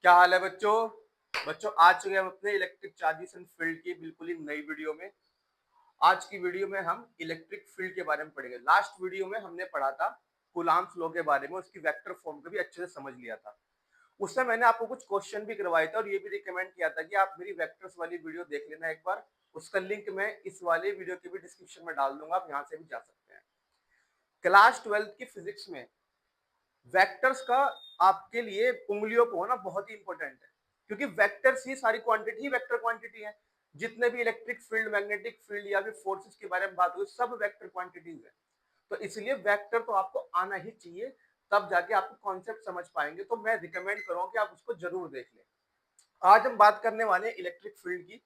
क्या हाल है बच्चों। बच्चों आ चुके हैं हम अपने इलेक्ट्रिक चार्जेस एंड फील्ड की बिल्कुल ही नई वीडियो में। आज की वीडियो में हम इलेक्ट्रिक फील्ड के बारे में पढ़ेंगे। लास्ट वीडियो में हमने पढ़ा था कूलाम्स लॉ के बारे में, उसकी वेक्टर फॉर्म को भी अच्छे से समझ लिया था। उससे मैंने आपको कुछ क्वेश्चन भी करवाए थे और ये भी रिकमेंड किया था कि आप मेरी वेक्टर्स वाली वीडियो देख लेना एक बार। उसका लिंक मैं इस वाले वीडियो के भी डिस्क्रिप्शन में डाल दूंगा, आप यहाँ से भी जा सकते हैं। क्लास 12 की फिजिक्स में वेक्टर्स का आपके लिए उंगलियों पे होना बहुत ही इंपॉर्टेंट है, क्योंकि वेक्टर्स ही सारी क्वांटिटी ही वेक्टर क्वांटिटी है। जितने भी इलेक्ट्रिक फील्ड, मैग्नेटिक फील्ड या फिर फोर्सेस के बारे में बात हुई, सब वेक्टर क्वांटिटीज है। तो इसलिए वेक्टर तो आपको आना ही चाहिए, तब जाके आपको कॉन्सेप्ट समझ पाएंगे। तो मैं रिकमेंड करूंगा कि आप उसको जरूर देख लें। आज हम बात करने वाले हैं इलेक्ट्रिक फील्ड की।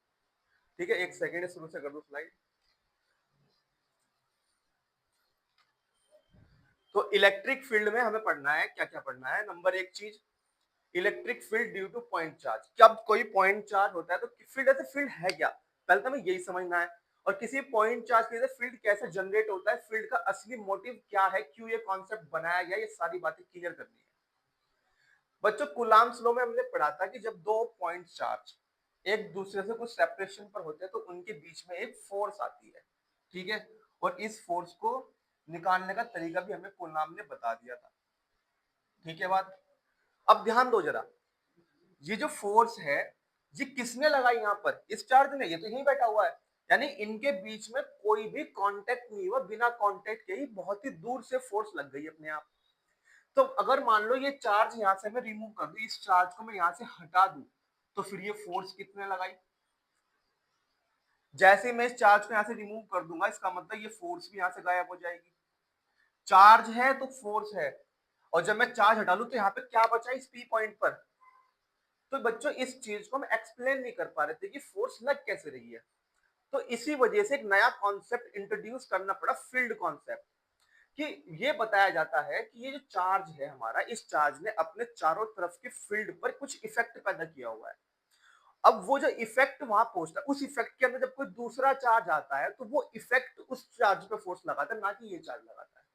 ठीक है, एक सेकेंड शुरू से कर दो स्लाइड। तो इलेक्ट्रिक फील्ड में हमें पढ़ना है, क्या क्या पढ़ना है। नंबर एक चीज, electric field due two point charge. जब कोई पॉइंट चार्ज होता है तो फील्ड ऐसे फील्ड है क्या, पहले तो हमें यही समझना है। और किसी पॉइंट चार्ज की वजह से फील्ड कैसे जनरेट होता है, फील्ड का असली मोटिव क्या है, क्यों ये कॉन्सेप्ट बनाया गया, ये सारी बातें क्लियर करनी है। बच्चों कूलाम्स लॉ में हमने पढ़ा था कि जब दो पॉइंट चार्ज एक दूसरे से कुछ सेपरेशन पर होते हैं तो उनके बीच में एक फोर्स आती है। ठीक है, और इस फोर्स को निकालने का तरीका भी हमें कूलाम ने बता दिया था। ठीक है बात। अब ध्यान दो जरा, ये जो फोर्स है ये किसने लगाई यहाँ पर, इस चार्ज ने, ये तो यहीं बैठा हुआ है। यानी इनके बीच में कोई भी कांटेक्ट नहीं हुआ, बिना कांटेक्ट के ही बहुत ही दूर से फोर्स लग गई अपने आप। तो अगर मान लो ये चार्ज यहाँ से मैं रिमूव कर दूं, इस चार्ज को मैं यहाँ से हटा दूं, तो फिर ये फोर्स कितने लगाई। जैसे मैं इस चार्ज को यहाँ से रिमूव कर दूंगा, इसका मतलब ये फोर्स भी यहाँ से गायब हो जाएगी। चार्ज है तो फोर्स है, और जब मैं चार्ज हटा लूं तो यहाँ पे क्या बचा इस पी पॉइंट पर। तो बच्चों इस चीज को हम एक्सप्लेन नहीं कर पा रहे थे कि फोर्स लग कैसे रही है। तो इसी वजह से एक नया कॉन्सेप्ट इंट्रोड्यूस करना पड़ा, फील्ड कॉन्सेप्ट। कि ये बताया जाता है कि ये जो चार्ज है हमारा, इस चार्ज ने अपने चारों तरफ के फील्ड पर कुछ इफेक्ट पैदा किया हुआ है। अब वो जो इफेक्ट वहां पहुंचता है, उस इफेक्ट के अंदर जब कोई दूसरा चार्ज आता है तो वो इफेक्ट उस चार्ज पे फोर्स लगाता है, ना कि ये चार्ज लगाता है।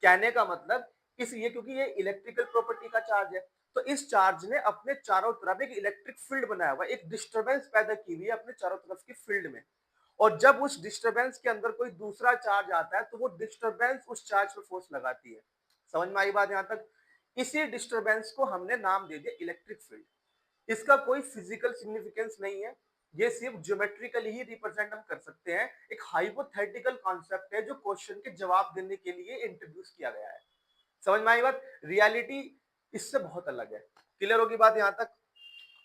कहने का मतलब इसलिए क्योंकि ये इलेक्ट्रिकल प्रॉपर्टी का चार्ज है, तो इस चार्ज ने अपने चारों तरफ एक इलेक्ट्रिक फील्ड बनाया हुआ है, एक डिस्टरबेंस पैदा की हुई है अपने चारों तरफ की फील्ड में। और जब उस डिस्टरबेंस के अंदर कोई दूसरा चार्ज आता है तो वो डिस्टरबेंस उस चार्ज पर फोर्स लगाती है। समझ में आई बात यहां तक। इसी डिस्टरबेंस को हमने नाम दे दिया इलेक्ट्रिक फील्ड। इसका कोई फिजिकल सिग्निफिकेंस नहीं है, ये सिर्फ ज्योमेट्रिकली ही रिप्रेजेंट हम कर सकते हैं। एक हाइपोथेटिकल कॉन्सेप्ट है जो क्वेश्चन के जवाब देने के लिए इंट्रोड्यूस किया गया है। समझ में आई बात। रियलिटी इससे बहुत अलग है। क्लियर होगी बात यहां तक।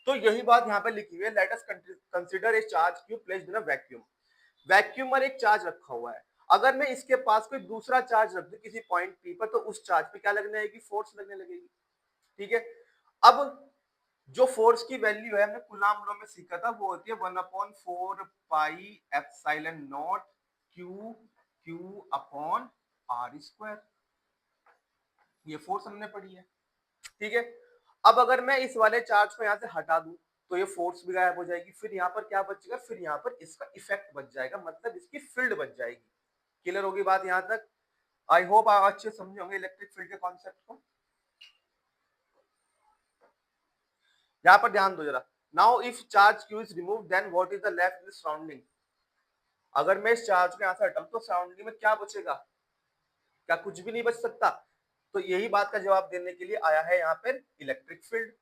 तो यही बात यहां पे लिखी हुई है, let us consider a charge Q placed in a vacuum. Vacuum में एक चार्ज रखा हुआ है, अगर मैं इसके पास कोई दूसरा चार्ज रख दूं किसी पॉइंट पी पर, तो उस चार्ज पे क्या लगने लगेगी, फोर्स लगने लगेगी। ठीक है। अब जो फोर्स की वैल्यू है हमने कूलाम लॉ में सीखा था, वो होती है 1/4 pi epsilon naught Q Q upon R square. ये फोर्स हमने पढ़ी है। ठीक है। अब अगर मैं इस वाले चार्ज को यहाँ से हटा दूं तो ये फोर्स भी गायब हो जाएगी, फिर यहाँ पर क्या बचेगा, फिर यहाँ पर इसका इफेक्ट बच जाएगा, मतलब इसकी फील्ड बच जाएगी। क्लियर होगी बात यहाँ तक। आई होप आप अच्छे समझे होंगे इलेक्ट्रिक फील्ड के कॉन्सेप्ट को। यहाँ पर ध्यान दो जरा। Now if charge Q is remove then what is the left in surrounding. अगर मैं इस चार्ज को यहाँ से हटाऊं तो सराउंडिंग में क्या बचेगा, क्या कुछ भी नहीं बच सकता। तो यही बात का जवाब देने के लिए आया है यहाँ पर electric field.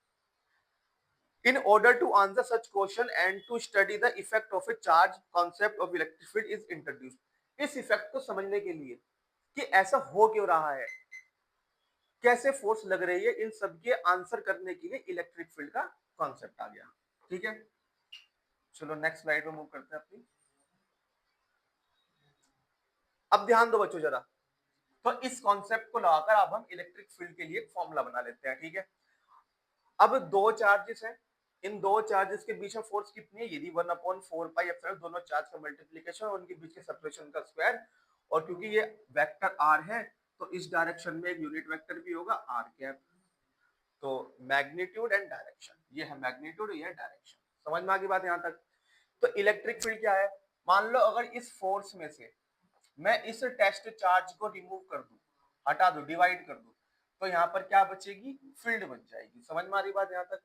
In order to answer such question and to study the effect of a charge, concept of electric field is introduced. इस इफेक्ट को समझने के लिए कि ऐसा हो क्यों रहा है, कैसे फोर्स लग रही है, इन सब के आंसर करने के लिए इलेक्ट्रिक फील्ड का कॉन्सेप्ट आ गया। ठीक है, चलो नेक्स्ट स्लाइड में मूव करते हैं अपनी। अब ध्यान दो बच्चों जरा, तो इस कॉन्सेप्ट को लगाकर अब हम इलेक्ट्रिक फील्ड के लिए एक फॉर्मूला बना लेते हैं। ठीक है। अब दो चार्जेस हैं, इन दो चार्जेस के बीच में फोर्स कितनी है, यदि 1/4 पाई एप्सिलॉन, दोनों चार्ज का मल्टीप्लिकेशन और उनके बीच के सेपरेशन का स्क्वायर। और क्योंकि ये वेक्टर आर है तो इस डायरेक्शन में एक यूनिट वेक्टर भी होगा आर कैप। तो मैग्नीट्यूड एंड डायरेक्शन, ये है मैग्नीट्यूड, ये है डायरेक्शन। समझ में आ गई बात यहां तक। तो इलेक्ट्रिक फील्ड क्या है, मान लो अगर इस फोर्स में से मैं इस टेस्ट चार्ज को रिमूव कर दूं, हटा दूं, डिवाइड कर दूं, तो यहाँ पर क्या बचेगी, फील्ड बच जाएगी। समझ में आ रही बात यहाँ तक।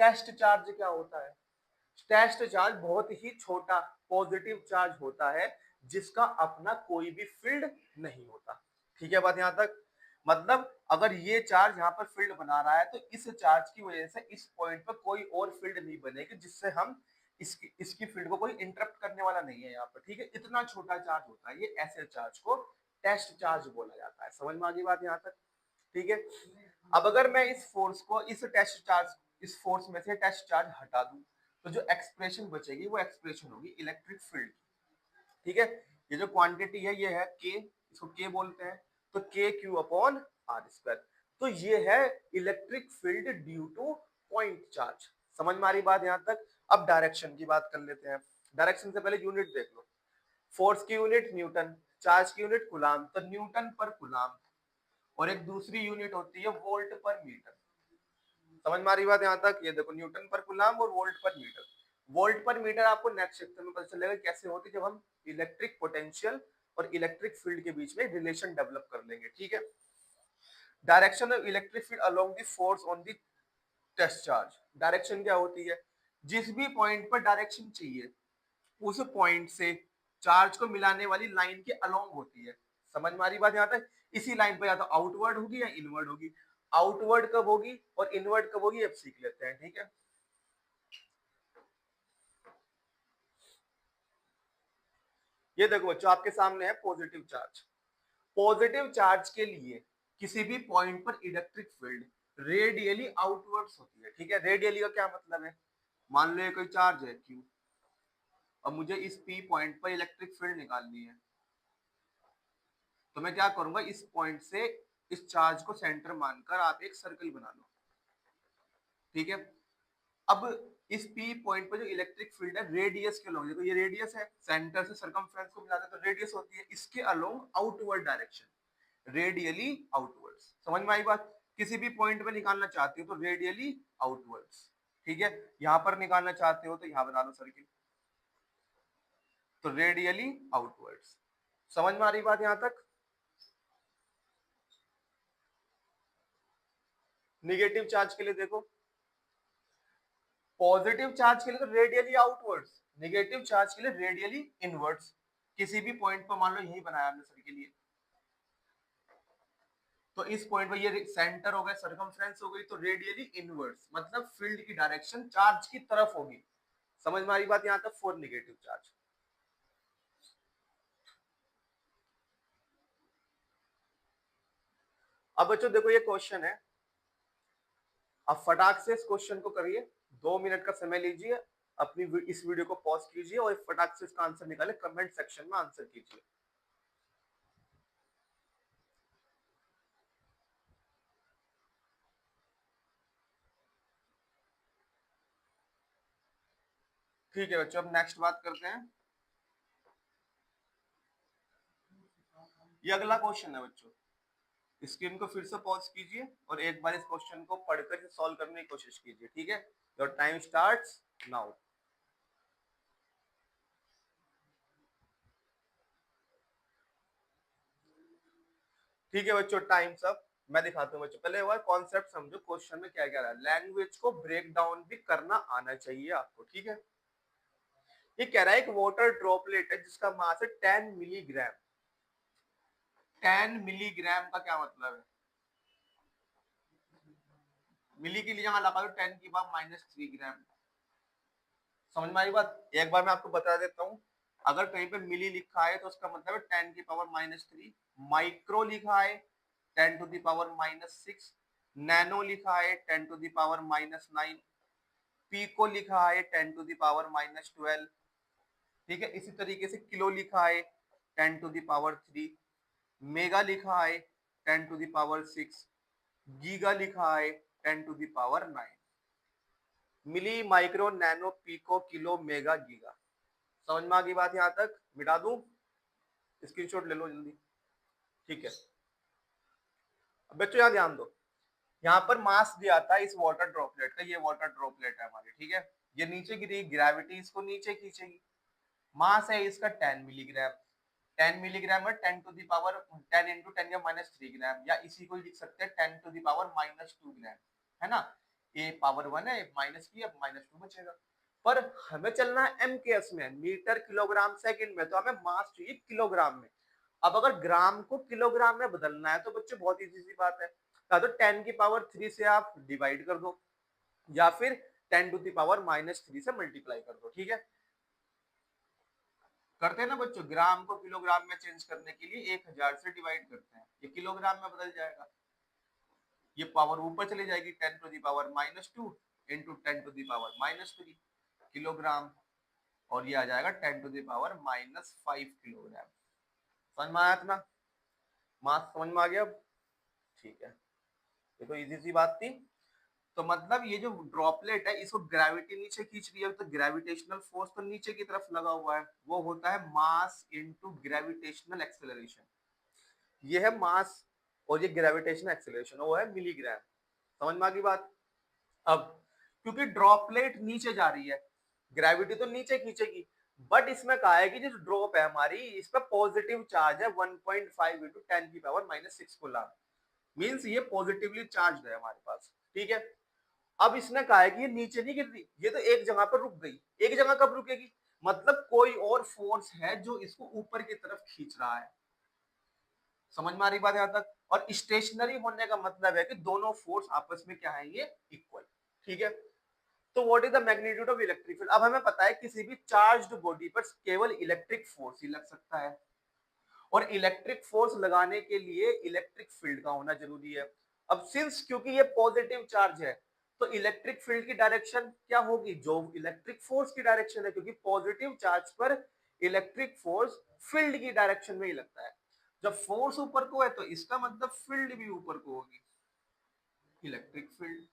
टेस्ट चार्ज क्या होता है? टेस्ट चार्ज बहुत ही छोटा पॉजिटिव चार्ज होता है जिसका अपना कोई भी फील्ड नहीं होता। ठीक है बात यहां तक? मतलब अगर ये चार्ज यहाँ पर फील्ड बना रहा है तो इस चार्ज की वजह से इस पॉइंट पर कोई और फील्ड नहीं बनेगी जिससे हम इसकी फील्ड को कोई इंटरप्ट करने वाला नहीं है यहाँ पर। ठीक है, इतना छोटा चार्ज होता है ये, ऐसे चार्ज को टेस्ट चार्ज बोला जाता है। समझ में आ गई बात यहाँ तक? ठीक है, अब अगर मैं इस फोर्स को इस टेस्ट चार्ज इस फोर्स में से टेस्ट चार्ज हटा दूं तो जो एक्सप्रेशन बचेगी वो एक्सप्रेशन होगी इलेक्ट्रिक फील्ड की। ठीक है, ये जो क्वांटिटी है ये है के, इसको के बोलते हैं, तो के क्यू अपॉन आर स्क्वायर। तो ये है electric field due two point charge. समझ में आ रही बात यहां तक? अब डायरेक्शन की बात कर लेते हैं। डायरेक्शन से पहले यूनिट देख लो। फोर्स की यूनिट न्यूटन, चार्ज की यूनिट कूलाम, तो न्यूटन पर कूलाम, और एक दूसरी यूनिट होती है वोल्ट पर मीटर। समझ में आ रही बात यहाँ तक? ये देखो न्यूटन पर कूलाम और volt per meter. Volt per meter आपको नेक्स्ट सेक्शन में पता चलेगा कैसे होती है, जब हम इलेक्ट्रिक पोटेंशियल और इलेक्ट्रिक फील्ड के बीच में रिलेशन डेवलप कर लेंगे। ठीक है, direction of electric field along the force on the test charge. Direction क्या होती है? जिस भी पॉइंट पर डायरेक्शन चाहिए उस पॉइंट से चार्ज को मिलाने वाली लाइन के अलोंग होती है। समझ में आ रही बात यहाँ तक? इसी लाइन पर या तो आउटवर्ड होगी या इनवर्ड होगी। आउटवर्ड कब होगी और इनवर्ड कब होगी अब सीख लेते हैं। ठीक है, ये देखो बच्चों आपके सामने है पॉजिटिव चार्ज। पॉजिटिव चार्ज के लिए किसी भी पॉइंट पर इलेक्ट्रिक फील्ड रेडियली आउटवर्ड्स होती है। ठीक है, रेडियली का क्या मतलब है? मान लो ये कोई चार्ज है क्यू, अब मुझे इस पी पॉइंट पर इलेक्ट्रिक फील्ड निकालनी है, तो मैं क्या करूंगा, इस पॉइंट से इस चार्ज को सेंटर मानकर आप एक सर्कल बना लो। ठीक है, अब इस पी पॉइंट पर जो इलेक्ट्रिक फील्ड है रेडियस के अलोंग, देखो ये रेडियस है, सेंटर से सरकमफ्रेंस को मिलाते हैं तो रेडियस होती है, इसके along outward direction, radially outwards. समझ में आई बात? किसी भी पॉइंट पे निकालना चाहते हो तो रेडियली आउटवर्ड्स। ठीक है, यहां पर निकालना चाहते हो तो यहां बना लो सर्किल, तो रेडियली आउटवर्ड्स। समझ में आ रही बात यहां तक? निगेटिव चार्ज के लिए देखो, पॉजिटिव चार्ज के लिए तो रेडियली आउटवर्ड्स, नेगेटिव चार्ज के लिए रेडियली इनवर्ड्स। किसी भी पॉइंट पर मान लो यही बनाया हमने सर के लिए, तो इस पॉइंट पर ये सेंटर हो गया, सरकमफ्रेंस हो गई, तो रेडियली इनवर्ड्स मतलब फील्ड की डायरेक्शन चार्ज की तरफ होगी। समझ में आ रही बात यहां तक? For negative charge. अब बच्चों देखो ये क्वेश्चन है, अब फटाक से इस क्वेश्चन को करिए, 2 मिनट का समय लीजिए, अपनी इस वीडियो को पॉज कीजिए और फटाक से इसका आंसर निकाले, कमेंट सेक्शन में आंसर कीजिए। ठीक है बच्चों, अब नेक्स्ट बात करते हैं। ये अगला क्वेश्चन है बच्चों, स्क्रीन को फिर से पॉज कीजिए और एक बार इस क्वेश्चन को पढ़कर सॉल्व करने की कोशिश कीजिए। ठीक है, योर टाइम स्टार्ट्स नाउ। ठीक है बच्चों, टाइम्स अप। मैं दिखाता हूँ बच्चों, पहले हुआ कॉन्सेप्ट समझो, क्वेश्चन में क्या क्या रहा है। लैंग्वेज को ब्रेक डाउन भी करना आना चाहिए आपको। ठीक है, ये कह रहा है एक वाटर ड्रॉपलेट है जिसका मास है 10 मिलीग्राम। 10 मिलीग्राम का क्या मतलब है? मिली के लिए यहाँ लगा दो 10⁻³ समझ में आई बात? एक बार मैं आपको बता देता हूँ, अगर कहीं पे मिली लिखा है तो उसका मतलब है 10⁻³ माइक्रो लिखा है 10⁻⁻6, नैनो लिखा है 10⁻⁻9, पीको लिखा है 10⁻⁻12। ठीक है, इसी तरीके से किलो लिखा है 10⁻3, मेगा लिखा है 10⁻6, गीगा लिखा है 10⁻9। Milli, micro, nano, pico, kilo, mega, giga. समझ में आ गई बात? यहां तक मिटा दूं, स्क्रीनशॉट ले लो जल्दी। ठीक है, अब बच्चों यहाँ ध्यान दो, यहाँ पर मास दिया था इस वाटर ड्रॉपलेट का, ये वाटर ड्रॉपलेट है हमारी। ठीक है, ये नीचे गिरी, ग्रेविटी इसको नीचे खींचेगी। मास है इसका 10 मिलीग्राम। 10 मिलीग्राम है 10 इंटू 10 या -3 ग्राम, या इसी को लिख सकते हैं 10⁻⁻2 ग्राम, है ना। ए पावर 1 है, माइनस की, अब -2 बचेगा। पर हमें चलना है एमकेएस में, मीटर किलोग्राम सेकंड में, तो हमें मास चाहिए किलोग्राम में। अब अगर ग्राम को किलोग्राम में बदलना है तो बच्चे बहुत इजी सी बात है, या तो 10 की पावर 3 से आप डिवाइड कर दो, या फिर 10 टू द पावर -3 से मल्टीप्लाई कर दो। ठीक है, करते हैं ना बच्चों, ग्राम को किलोग्राम में चेंज करने के लिए 1000 से डिवाइड करते हैं, ये किलोग्राम में बदल जाएगा। ये पावर ऊपर चली जाएगी, 10 to the power -2 into 10 to the power -3 kilogram, और ये आ जाएगा 10 टू द पावर -5 किलोग्राम। समझ में आया अपना, मास समझ में आ गया अब? ठीक है, ये तो इजी सी बात थी। तो मतलब ये जो ड्रॉपलेट है इसको ग्रेविटी नीचे खींच रही है, तो ग्रेविटेशनल फोर्स तो नीचे की तरफ लगा हुआ है, वो होता है मास इनटू ग्रेविटेशनल एक्सेलरेशन। ये है मास, और ये ग्रेविटेशनल एक्सेलरेशन वो है मिलीग्राम। समझ में आ गई बात? अब क्योंकि ड्रॉपलेट नीचे जा रही है, ग्रेविटी तो नीचे खींचेगी, बट इसमें कहा है कि जो ड्रॉप है हमारी, इस पर पॉजिटिव चार्ज है 1.5 इंटू 10 की पावर -6 कूलम, मींस ये पॉजिटिवली चार्ज है हमारे पास। ठीक है, अब इसने कहा है कि ये नीचे नहीं गिर रही, ये तो एक जगह पर रुक गई। एक जगह कब रुकेगी, मतलब कोई और फोर्स है जो इसको ऊपर की तरफ खींच रहा है। समझ में आ रही बात यहां तक? और स्टेशनरी होने का मतलब है कि दोनों फोर्स आपस में क्या है, ये इक्वल। ठीक है, तो what is the magnitude of electric field? अब हमें पता है किसी भी चार्ज्ड बॉडी पर केवल इलेक्ट्रिक फोर्स ही लग सकता है, और इलेक्ट्रिक फोर्स लगाने के लिए इलेक्ट्रिक फील्ड का होना जरूरी है। अब सिंस क्योंकि ये पॉजिटिव चार्ज है, तो इलेक्ट्रिक फील्ड की डायरेक्शन क्या होगी, जो इलेक्ट्रिक फोर्स की डायरेक्शन है, क्योंकि पॉजिटिव चार्ज पर इलेक्ट्रिक फोर्स फील्ड की डायरेक्शन में ही लगता है। जब फोर्स ऊपर को है तो इसका मतलब फील्ड भी ऊपर को होगी, इलेक्ट्रिक फील्ड।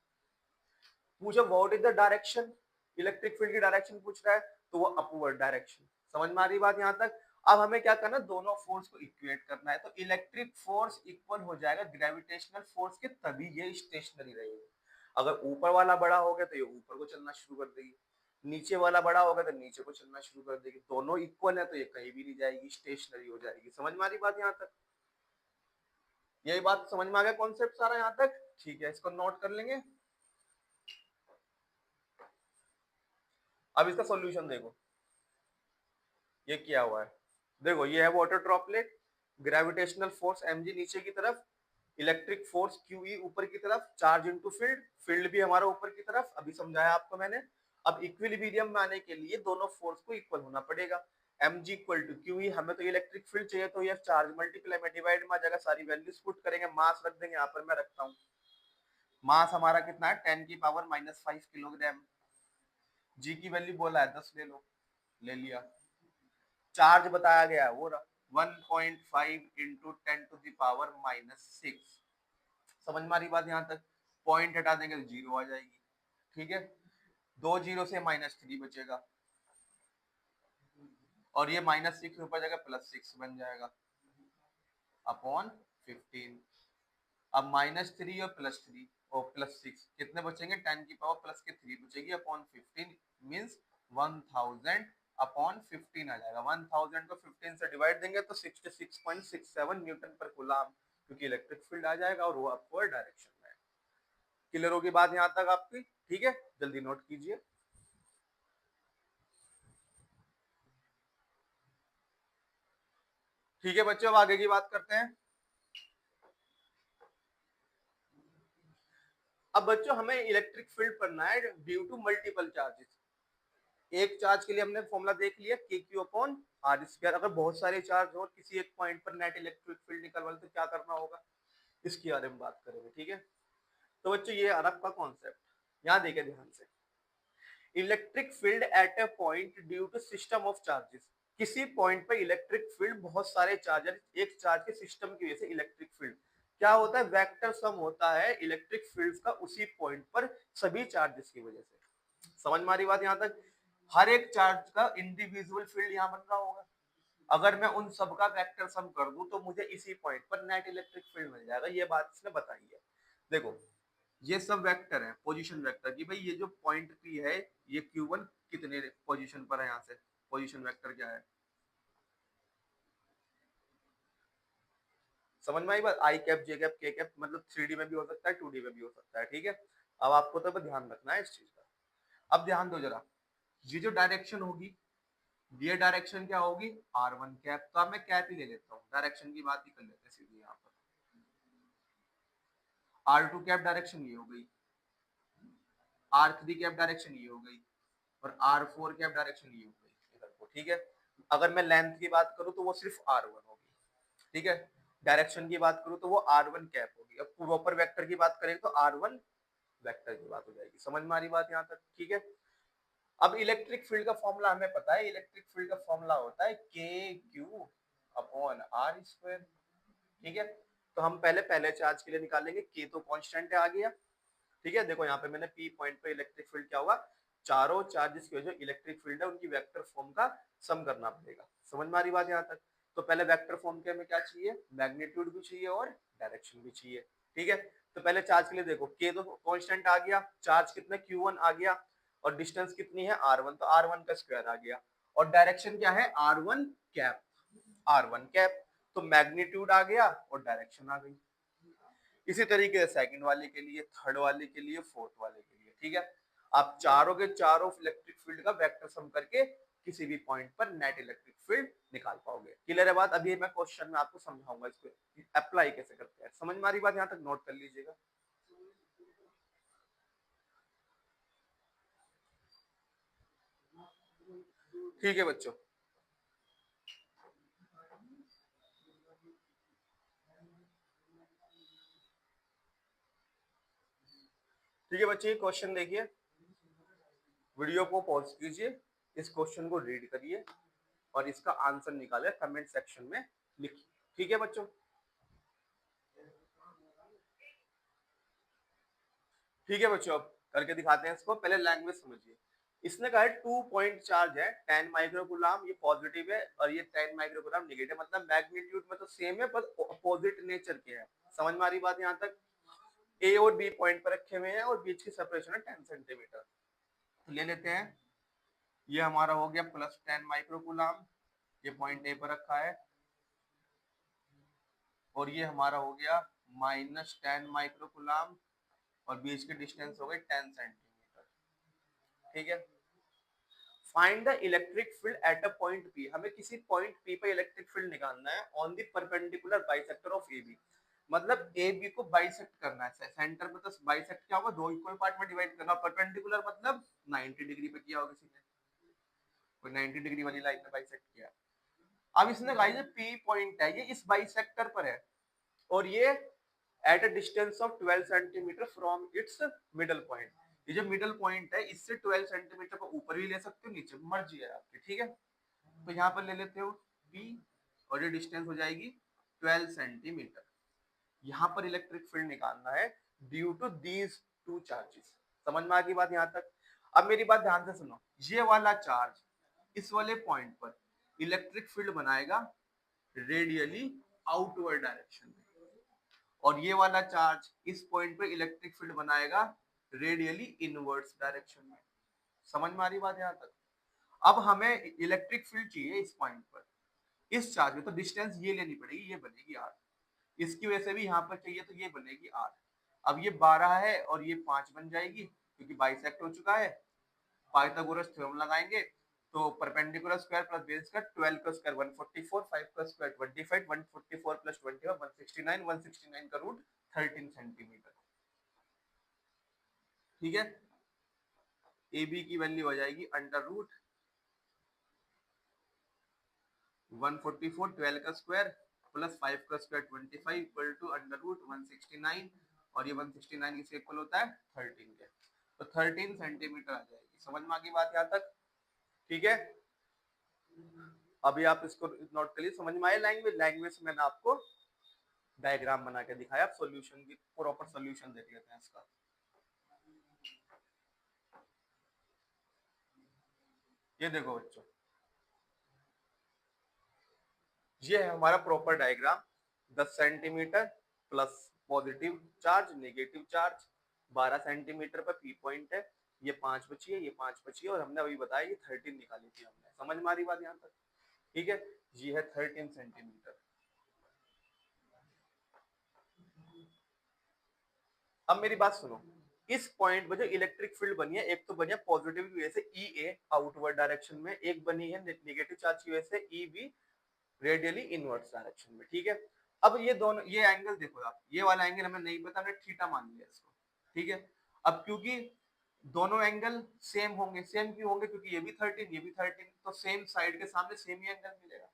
पूछो what is the direction, electric field की डायरेक्शन पूछ रहा है, तो वो अपवर्ड डायरेक्शन। समझ में आ रही बात यहां तक? अब हमें क्या करना है, दोनों फोर्स को इक्वेट करना है, तो इलेक्ट्रिक फोर्स इक्वल हो जाएगा ग्रेविटेशनल फोर्स के, तभी ये स्टेशनरी रहेगी। अगर ऊपर वाला बड़ा हो गया तो ये ऊपर को चलना शुरू कर देगी, नीचे वाला बड़ा होगा तो नीचे को चलना शुरू कर देगी, दोनों इक्वल है तो ये कहीं भी नहीं जाएगी, स्टेशनरी हो जाएगी। समझ में आ रही बात यहाँ तक? यही बात समझ में आ गया, कॉन्सेप्ट सारा यहाँ तक? ठीक है, इसको नोट कर लेंगे। अब इसका सॉल्यूशन देखो, ये किया हुआ है, देखो ये है water droplet, gravitational force mg नीचे की तरफ, इलेक्ट्रिक फोर्स QE ऊपर की तरफ, चार्ज इनटू फील्ड, फील्ड भी हमारा ऊपर की तरफ, अभी समझाया आपको मैंने। अब इक्विलिब्रियम में आने के लिए दोनों फोर्स को इक्वल होना पड़ेगा, mg इक्वल टू QE, हमें तो इलेक्ट्रिक फील्ड चाहिए, तो ये चार्ज मल्टीप्लाई में डिवाइड में आ जाएगा, सारी वैल्यूज पुट करेंगे, मास रख देंगे, यहाँ पर मैं रखता हूँ। मास हमारा कितना है, 10 की पावर -5 किलोग्राम। जी की वैल्यू बोला है 10 ले लो, ले लिया। चार्ज बताया गया है वो 1.5 इंटू 10 टू द पावर -6। समझ में आ रही बात यहाँ तक? पॉइंट हटा देंगे तो जीरो आ जाएगी। ठीक है, दो जीरो से -3 बचेगा, और ये -6 ऊपर जाएगा, +6 बन जाएगा अपॉन 15। अब -3 और +3 और +6 कितने बचेंगे, 10 की पावर प्लस के 3 बचेगी अपॉन 15, मींस 1000 अपॉन 15 आ जाएगा। 1000 को 15 से डिवाइड देंगे तो 66.67 न्यूटन पर कूलम, क्योंकि इलेक्ट्रिक फील्ड आ जाएगा और वो अपवर्ड डायरेक्शन में है। क्लियर होगी बात यहाँ तक आपकी? ठीक है, जल्दी नोट कीजिए। ठीक है बच्चों, अब आगे की बात करते हैं। अब बच्चों हमें इलेक्ट्रिक फील्ड पढ़ना है ड्यू टू मल्टीपल चार्जेस। एक चार्ज के लिए हमने फॉर्मूला देख लिया, के क्यू अपॉन आर स्क्वायर। अगर बहुत सारे चार्ज हो और किसी एक पॉइंट पर नेट इलेक्ट्रिक फील्ड निकलवाना तो क्या करना होगा, इसकी बारे में बात करेंगे। ठीक है, तो बच्चों ये अरब का कॉन्सेप्ट यहाँ देखे ध्यान से। Electric field at a point due to system of charges, किसी पॉइंट पर इलेक्ट्रिक फील्ड, बहुत सारे चार्जर, एक चार्ज के सिस्टम की वजह से इलेक्ट्रिक फील्ड क्या होता है, वेक्टर सम होता है इलेक्ट्रिक फील्ड्स का उसी पॉइंट पर सभी चार्जेस की वजह से। समझ में आ रही बात यहाँ तक? हर एक चार्ज का इंडिविजुअल फील्ड यहाँ बन रहा होगा, अगर मैं उन सब का वेक्टर सम कर दूं तो मुझे इसी पॉइंट पर नेट इलेक्ट्रिक फील्ड मिल जाएगा। ये बात इसने बताई है। देखो ये सब वेक्टर है, पोजीशन वेक्टर की, भाई ये जो पॉइंट पी है, ये Q1 कितने पोजीशन पर है, यहाँ से पोजीशन वेक्टर क्या है, समझ में आई बात? आई कैप, जे कैप, के कैप, मतलब 3D में भी हो सकता है, 2D में भी हो सकता है। ठीक है, अब आपको तो ध्यान रखना है इस चीज का। अब ध्यान दो जरा, ये जो डायरेक्शन होगी, ये डायरेक्शन क्या होगी, r1 कैप। तो अब मैं कैप ही ले लेता हूँ, डायरेक्शन की बात ही कर लेते हैं सीधी यहाँ पर। r2 कैप डायरेक्शन ये हो गई, r3 कैप डायरेक्शन ये हो गई, और r4 कैप डायरेक्शन ये हो गई इधर को। ठीक है, अगर मैं लेंथ की बात करूँ तो वो सिर्फ r1 होगी। ठीक है, डायरेक्शन की बात करूँ तो वो r1 कैप होगी। अब प्रॉपर वेक्टर की बात करें तो r1 वेक्टर की बात हो जाएगी। समझ में आ रही बात यहाँ तक? ठीक है, अब इलेक्ट्रिक फील्ड का फॉर्मूला हमें पता है, इलेक्ट्रिक फील्ड का फॉर्मूला होता है K Q upon R square. ठीक है, तो हम पहले चार्ज के लिए निकालेंगे, के तो कांस्टेंट है आ गया। ठीक है, देखो यहाँ पे मैंने पी पॉइंट पे इलेक्ट्रिक फील्ड क्या होगा, चारों चार्जेस की जो इलेक्ट्रिक फील्ड है उनकी वेक्टर फॉर्म का सम करना पड़ेगा। समझ में आ रही बात यहाँ तक? तो पहले वेक्टर फॉर्म के हमें क्या चाहिए, मैग्नीट्यूड भी चाहिए और डायरेक्शन भी चाहिए। ठीक है, तो पहले चार्ज के लिए देखो, के तो कांस्टेंट आ गया, चार्ज कितना q1 आ गया, और डिस्टेंस कितनी है r1, तो r1 का स्क्वायर आ गया, और डायरेक्शन क्या है r1 कैप, r1 कैप, तो मैग्नीट्यूड आ गया और डायरेक्शन आ गई। इसी तरीके से सेकंड वाले के लिए, थर्ड वाले के लिए, फोर्थ वाले के लिए। ठीक है, आप चारों के चारों इलेक्ट्रिक फील्ड का वेक्टर सम करके किसी भी पॉइंट पर नेट इलेक्ट्रिक फील्ड निकाल पाओगे। क्लियर है बात? अभी मैं क्वेश्चन में आपको समझाऊंगा इसको अप्लाई कैसे करते हैं। समझ में आ रही बात? यहाँ तक नोट कर लीजिएगा। ठीक है बच्चों, ठीक है बच्चे, क्वेश्चन देखिए, वीडियो को पॉज कीजिए, इस क्वेश्चन को रीड करिए और इसका आंसर निकाले, कमेंट सेक्शन में लिखिए। ठीक है बच्चों, ठीक है बच्चों, अब करके दिखाते हैं इसको। पहले लैंग्वेज समझिए। इसने कहा है 2 पॉइंट चार्ज है 10 माइक्रोकूलम, ये पॉजिटिव है और ये 10 माइक्रोकूलम नेगेटिव, मतलब मैग्नीट्यूड में तो सेम है पर अपोजिट नेचर के हैं। समझ में आ रही बात यहाँ तक? ए और बी पॉइंट पर रखे हुए हैं और बीच की सेपरेशन है 10 सेंटीमीटर। तो ले लेते हैं, ये हमारा हो गया प्लस 10 माइक्रोकूलम, ये पॉइंट ए पर रखा है, और ये हमारा हो गया माइनस 10 माइक्रोकूलम, और बीच की डिस्टेंस हो गई 10 सेंटीमीटर। ठीक है, find the electric field at a point P. हमें किसी पॉइंट पी पर इलेक्ट्रिक फील्ड निकालना है on the perpendicular bisector of A B, मतलब ए बी को बाइसेक्ट करना है। सेंटर में तो बाइसेक्ट क्या होगा, दो इक्वल पार्ट में डिवाइड करना। परपेंडिकुलर मतलब 90 डिग्री पे किया होगा किसी ने, कोई 90 डिग्री वाली लाइन में बाइसेक्ट किया। अब इसने कहा ये पी पॉइंट है, ये इस बाइसेक्टर पर है, और ये at a distance of 12 centimetre from its middle point. ये जो मिडल पॉइंट है इससे 12 सेंटीमीटर को ऊपर भी ले सकते हो, नीचे मर्जी है आपकी। ठीक है, तो यहाँ पर ले लेते हो P, और ये डिस्टेंस हो जाएगी 12 सेंटीमीटर। यहाँ पर इलेक्ट्रिक फील्ड निकालना है due to these two charges. समझ में आ गई बात यहाँ तक? अब मेरी बात ध्यान से सुनो, ये वाला चार्ज इस वाले पॉइंट पर इलेक्ट्रिक फील्ड बनाएगा रेडियली आउटवर्ड डायरेक्शन में, और ये वाला चार्ज इस पॉइंट पे इलेक्ट्रिक फील्ड बनाएगा रेडियली इनवर्ड्स डायरेक्शन में। समझ में आ रही बात यहाँ तक? अब हमें इलेक्ट्रिक फील्ड चाहिए इस पॉइंट पर, इस चार्ज में, तो डिस्टेंस ये लेनी पड़ेगी, ये बनेगी r। इसकी वजह से भी यहाँ पर चाहिए तो ये बनेगी r। अब ये 12 है और ये 5 बन जाएगी क्योंकि बाइसेक्ट हो चुका है। पाइथागोरस थ्योरम लगाएंगे तो perpendicular square plus base square, 12 का स्क्वायर 144, 5 का स्क्वायर 25, 144 प्लस 21 169, 169 का रूट 13 सेंटीमीटर। ठीक है, ए बी की वैल्यू हो जाएगी अंडर रूट 144, 12 का स्क्वायर प्लस 5 का square 25 equal to under root 169, और ये 169 किसके इक्वल होता है 13 के, तो 13 सेंटीमीटर आ जाएगी। समझ में आ गई बात यहाँ तक? ठीक है, अभी आप इसको नोट करिए। समझ में आया लैंग्वेज? लैंग्वेज मैंने आपको डायग्राम बना के दिखाया, आप सॉल्यूशन की प्रॉपर सॉल्यूशन देख लेते हैं इसका। ये देखो बच्चों, ये है हमारा proper diagram. 10 centimetre plus positive charge, negative charge, 12 centimetre पर पी पॉइंट है, ये 5 बची है, ये 5 बची है, और हमने अभी बताया ये 13 निकाली थी हमने। समझ में आ रही बात यहाँ तक? ठीक है, ये है 13 सेंटीमीटर। अब मेरी बात सुनो, इस पॉइंट पे जो इलेक्ट्रिक फील्ड बनी है, एक तो बनी है पॉजिटिव की वजह से ई ए आउटवर्ड डायरेक्शन में, एक बनी है नेगेटिव चार्ज की वजह से E B radially inverse direction में, ठीक है। अब ये दोनों, ये एंगल देखो आप, ये वाला एंगल हमें नहीं पता, हमने थीटा मान लिया इसको, ठीक है। अब क्योंकि दोनों एंगल सेम होंगे, सेम क्यों होंगे, क्योंकि ये भी 13 ये भी 13, तो सेम साइड के सामने सेम ही एंगल मिलेगा,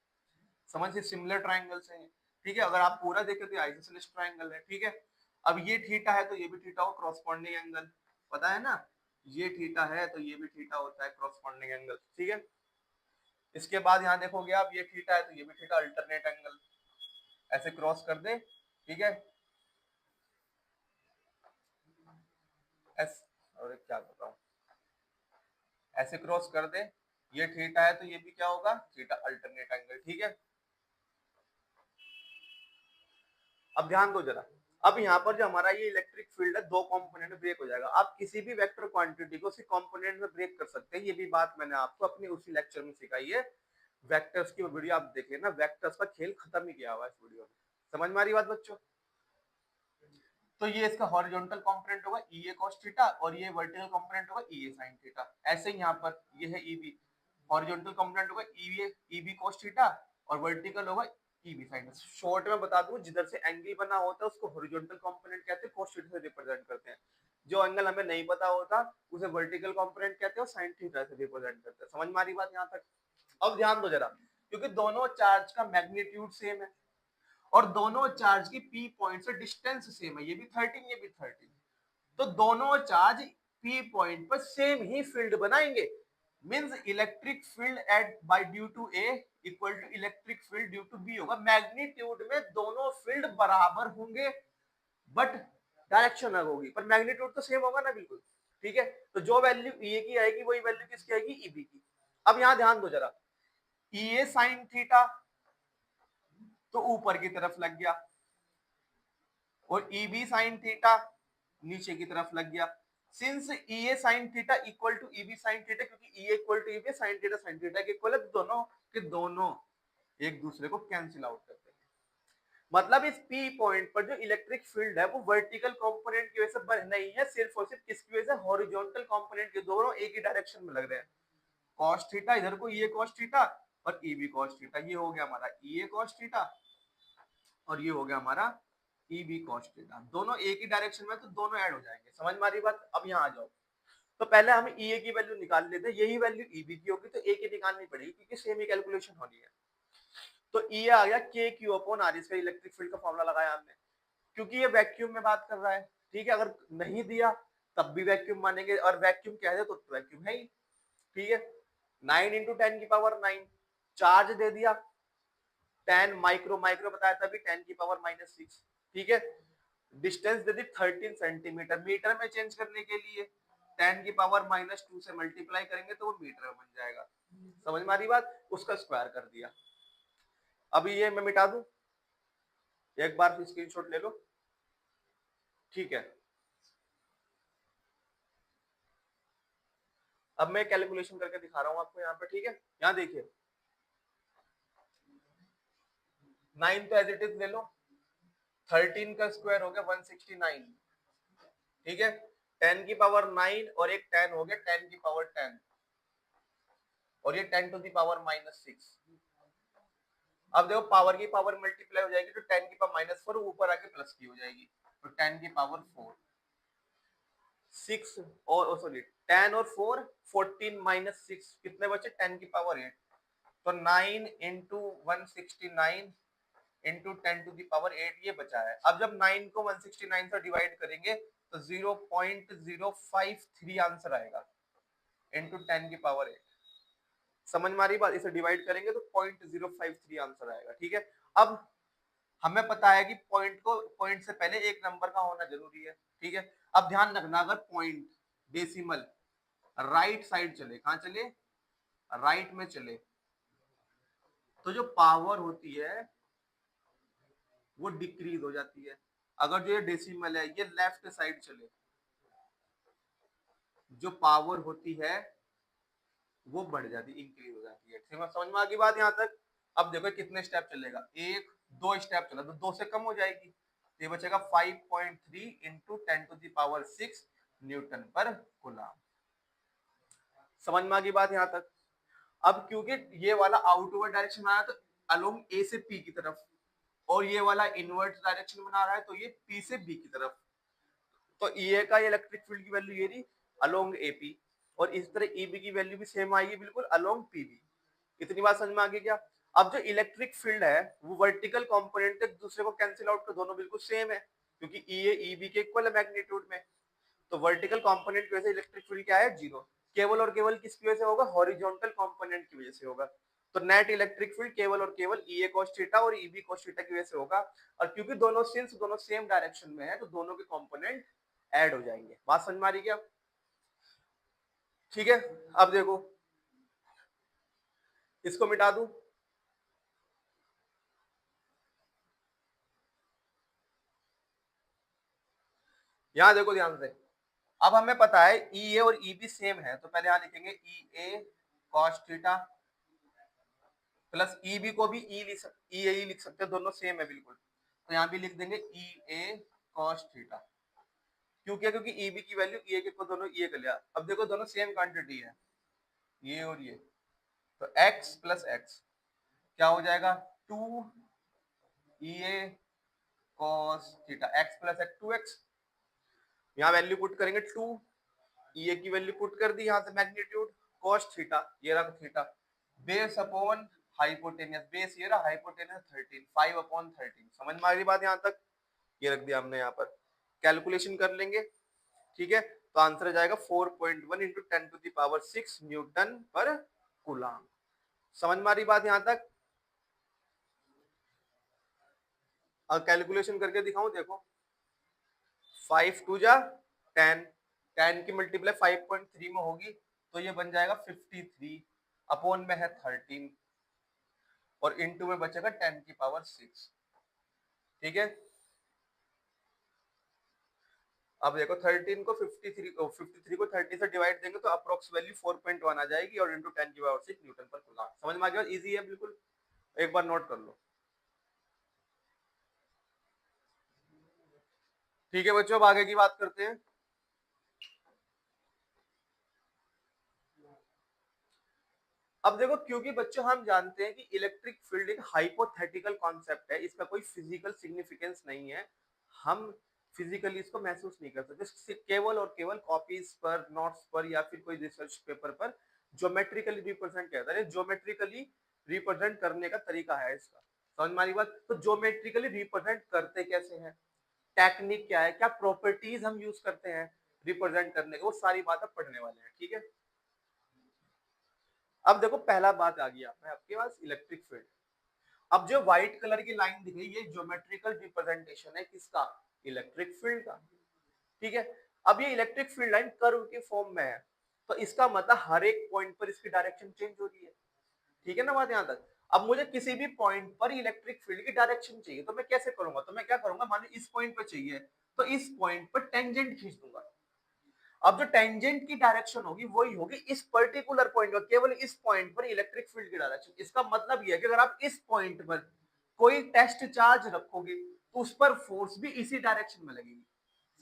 समझिए सिमिलर ट्राइंगल्स हैं, ठीक है। अगर आप पूरा देखें तो आइसोसेलेस ट्राइंगल है, ठीक है। अब ये थीटा है तो ये भी थीटा हो, कॉरस्पॉन्डिंग एंगल पता है ना, ये थीटा है तो ये भी थीटा होता है, कॉरस्पॉन्डिंग एंगल, ठीक है। इसके बाद यहाँ देखोगे आप, ये थीटा है तो ये भी थीटा, अल्टरनेट एंगल, ऐसे क्रॉस कर दे, ठीक है। और क्या बताऊं, ऐसे क्रॉस कर दे, ये थीटा है तो ये भी क्या होगा, थीटा, अल्टरनेट एंगल, ठीक है। अब ध्यान दो जरा, अब यहाँ पर जो हमारा ये इलेक्ट्रिक फील्ड है, दो कंपोनेंट में ब्रेक हो जाएगा। आप किसी भी वेक्टर क्वांटिटी को उसी कंपोनेंट में ब्रेक कर सकते हैं, ये भी बात मैंने आपको अपनी उसी लेक्चर में सिखाई है। वेक्टर्स की वीडियो आप देख लेना, वेक्टर्स का खेल खत्म ही किया हुआ है इस वीडियो में, समझ में आ रही बात बच्चों। तो ये इसका हॉरिजॉन्टल कंपोनेंट होगा ई ए cos थीटा, और ये वर्टिकल कंपोनेंट होगा ई ए sin थीटा। ऐसे ही यहाँ पर ये है ई बी, हॉरिजॉन्टल कंपोनेंट होगा ई बी cos थीटा, और वर्टिकल होगा ई बी sin। शॉर्ट में बता दूं, जिधर से एंगल बना होता है उसको हॉरिजॉन्टल कंपोनेंट कहते हैं, cos थीटा से रिप्रेजेंट करते हैं। जो एंगल हमें नहीं पता होता उसे वर्टिकल कंपोनेंट कहते हैं, और sin थीटा से रिप्रेजेंट करते हैं। समझ में आ रही बात यहाँ तक। अब ध्यान दो जरा, क्योंकि दोनों चार्ज का मैग्नीट्यूड सेम है और दोनों चार्ज की पी पॉइंट से डिस्टेंस सेम है, ये भी 13 ये भी 13, तो दोनों चार्ज पी पॉइंट पर सेम ही फील्ड बनाएंगे। Means electric field at by due to A equal to electric field due to B होगा। मैग्नीट्यूड में दोनों फील्ड बराबर होंगे, बट डायरेक्शन अलग होगी, पर मैग्नीट्यूड तो सेम होगा ना, बिल्कुल, ठीक है। तो जो वैल्यू ई की आएगी वही वैल्यू किसकी आएगी, ई बी की। अब यहां ध्यान दो जरा, ई ए साइन थीटा तो ऊपर की तरफ लग गया, और ई बी साइन थीटा नीचे की तरफ लग गया। Since E A sine theta equal to E B sine theta, क्योंकि E equal to E B, sine theta के इक्वल है, दोनों के दोनों एक दूसरे को कैंसिल आउट करते हैं। मतलब इस पी पॉइंट पर जो इलेक्ट्रिक फील्ड है वो वर्टिकल कंपोनेंट की वजह से नहीं है, सिर्फ और सिर्फ किसकी वजह से, हॉरिजॉन्टल कंपोनेंट के, दोनों एक ही डायरेक्शन में लग रहे हैं। cos थीटा इधर को ये cos थीटा, और ई बी cos थीटा, ये हो गया हमारा ई ए cos थीटा, और ये हो गया हमारा ई बी cos थीटा। दोनों एक ही डायरेक्शन में, तो दोनों ऐड हो जाएंगे। समझ में आ रही बात। अब यहाँ आ जाओ, तो पहले हम ई ए की वैल्यू निकाल लेते हैं, यही वैल्यू ई बी की होगी तो ए की निकालनी पड़ेगी, क्योंकि सेम ही कैलकुलेशन होनी है। तो ई आ गया के क्यू अपॉन आर, इसका इलेक्ट्रिक फील्ड का फॉर्मूला लगाया हमने, क्योंकि ये वैक्यूम में बात कर रहा है, ठीक है। अगर नहीं दिया तब भी वैक्यूम मानेंगे, और वैक्यूम कह दे तो वैक्यूम है ही, ठीक है। 9 इंटू 10 की पावर 9, चार्ज दे दिया 10 माइक्रो, माइक्रो बताया था अभी, 10 की पावर -6, ठीक है। डिस्टेंस दे दी 13 सेंटीमीटर, मीटर में चेंज करने के लिए 10 की पावर -2 से मल्टीप्लाई करेंगे तो वो मीटर में बन जाएगा। समझ में आ रही बात, उसका स्क्वायर कर दिया। अभी ये मैं मिटा दूं, एक बार स्क्रीनशॉट ले लो, ठीक है। अब मैं कैलकुलेशन करके दिखा रहा हूं आपको यहाँ पे, ठीक है। यहाँ देखिए 9 तो एज इट इज ले लो, 13 का स्क्वायर हो गया 169, ठीक है। 10 की पावर 9 और एक 10 हो गया 10 की पावर 10, और ये 10 टू दी पावर -6। अब देखो पावर की पावर मल्टीप्लाई हो जाएगी तो 10 की पावर -4 ऊपर आके प्लस की हो जाएगी, तो 10 की पावर 4, 6 और सॉरी 10 और 4 14 -6 कितने बचे, 10 की पावर 8, तो 9 into 169 into 10 to the power 8 ये बचा है। अब जब 9 को 169 से डिवाइड करेंगे तो 0.053 आंसर आएगा इंटू 10 की पावर 8। समझ में आ रही बात, इसे डिवाइड करेंगे तो 0.053 आंसर आएगा, ठीक है। अब हमें पता है कि पॉइंट से पहले एक नंबर का होना जरूरी है, ठीक है। अब ध्यान रखना, अगर पॉइंट डेसिमल राइट साइड चले, कहां चले, राइट में चले, तो जो पावर होती है वो डिक्रीज हो जाती है। अगर जो ये डेसिमल है ये लेफ्ट साइड चले, जो पावर होती है वो बढ़ जाती है, इंक्रीज हो जाती है। समझ में आ गई बात यहाँ तक। अब देखो कितने स्टेप चलेगा, एक दो स्टेप चला तो 2 से कम हो जाएगी, ये बचेगा 5.3 into 10 to the power 6 newton per coulomb. समझ में आ गई बात यहाँ तक। अब क्योंकि ये वाला आउटवर्ड डायरेक्शन बना रहा है तो अलोंग ए से पी की तरफ, और ये वाला इनवर्ट डायरेक्शन बना रहा है तो ये पी से बी की तरफ, तो ई ए का इलेक्ट्रिक फील्ड की वैल्यू ये रही अलोंग ए पी, और इस तरह ई बी की वैल्यू भी सेम आएगी बिल्कुल अलोंग पी बी। इतनी बात समझ में आ गई क्या? अब जो इलेक्ट्रिक फील्ड है वो वर्टिकल कंपोनेंट एक दूसरे को कैंसिल आउट कर, दोनों बिल्कुल सेम है क्योंकि ई ए ई बी के इक्वल है मैग्नीट्यूड में। तो वर्टिकल कंपोनेंट की वजह से इलेक्ट्रिक फील्ड क्या है? जीरो। केवल और केवल किसकी वजह से होगा? हॉरिजॉन्टल कंपोनेंट की वजह से होगा। तो नेट इलेक्ट्रिक फील्ड केवल और केवल ई ए cos थीटा और ई बी cos थीटा की वजह से होगा। और क्योंकि दोनों सिंस दोनों सेम डायरेक्शन में है तो दोनों के कंपोनेंट ऐड हो जाएंगे। बात समझ में आ रही क्या? ठीक है, अब देखो इसको मिटा दूं, यहां देखो ध्यान से। अब हमें पता है ई ए और ई बी सेम है तो पहले यहां लिखेंगे E A cos theta plus E B को भी ई ए लिख सकते हैं, दोनों सेम है बिल्कुल, तो यहाँ भी लिख देंगे ई ए cos थीटा। क्यों क्या? क्योंकि ई बी की वैल्यू ई ए के को दोनों ई ए कर लिया। अब देखो दोनों सेम क्वांटिटी है ये और ये, तो x प्लस एक्स क्या हो जाएगा? 2 ई A cos theta, x plus x 2x, यहाँ वैल्यू पुट करेंगे 2, ई ए की वैल्यू पुट कर दी यहाँ से मैग्नीट्यूड, cos थीटा ये रहा theta, base upon hypotenuse, base ये रहा हाइपोटेनियस 13, 5 अपॉन 13। समझ में आ रही बात यहाँ तक? ये रख दिया हमने यहाँ पर, कैलकुलेशन कर लेंगे। ठीक है, तो आंसर आ जाएगा 4.1 into 10 to the power 6 newton per coulomb. समझ में आ रही बात यहाँ तक? कैलकुलेशन करके दिखाऊं, देखो 5 टू जा 10, 10 की मल्टीप्लाई 5.3 में होगी तो ये बन जाएगा 53, अपॉन में है 13 और इनटू में बचेगा 10 की पावर 6। ठीक है, अब देखो 13 को 53 को 30 से डिवाइड देंगे तो अप्रोक्स वैल्यू 4.1 आ जाएगी और इनटू 10 की पावर 6 न्यूटन पर कूलम्ब। समझ में आ गया? इजी है बिल्कुल, एक बार नोट कर लो। ठीक है बच्चों, अब आगे की बात करते हैं। अब देखो क्योंकि बच्चों हम जानते हैं कि इलेक्ट्रिक फील्ड एक हाइपोथेटिकल कॉन्सेप्ट है, इसका कोई फिजिकल सिग्निफिकेंस नहीं है, हम फिजिकली इसको महसूस नहीं कर सकते, केवल और केवल कॉपीज पर, नोट्स पर या फिर कोई रिसर्च पेपर पर ज्योमेट्रिकली रिप्रेजेंट किया जाता है। ज्योमेट्रिकली रिप्रेजेंट करने का तरीका है इसका। समझ में आ रही बात? तो ज्योमेट्रिकली रिप्रेजेंट करते कैसे हैं, टेक्निक क्या है, क्या प्रॉपर्टीज हम यूज करते हैं रिप्रेजेंट करने के, वो सारी बात अब पढ़ने वाले हैं। ठीक है, अब देखो पहला बात आ गया मैं आपके पास इलेक्ट्रिक फील्ड। अब जो व्हाइट कलर की लाइन दिख रही है ये ज्योमेट्रिकल रिप्रेजेंटेशन है किसका? इलेक्ट्रिक फील्ड का। ठीक है, अब ये इलेक्ट्रिक फील्ड लाइन कर्व के फॉर्म में है तो इसका मतलब हर एक पॉइंट पर इसकी डायरेक्शन चेंज हो रही है। ठीक है ना बात यहाँ तक? अब मुझे किसी भी पॉइंट पर इलेक्ट्रिक फील्ड की डायरेक्शन चाहिए तो मैं कैसे करूंगा? तो मैं क्या करूंगा, मान लो इस पॉइंट पर चाहिए तो इस पॉइंट पर टेंजेंट खींच दूंगा। अब जो टेंजेंट की डायरेक्शन होगी वही होगी इस पर्टिकुलर पॉइंट पर, केवल इस पॉइंट पर इलेक्ट्रिक फील्ड की डायरेक्शन। इसका मतलब यह है कि अगर आप इस पॉइंट पर कोई टेस्ट चार्ज रखोगे तो उस पर फोर्स भी इसी डायरेक्शन में लगेगी।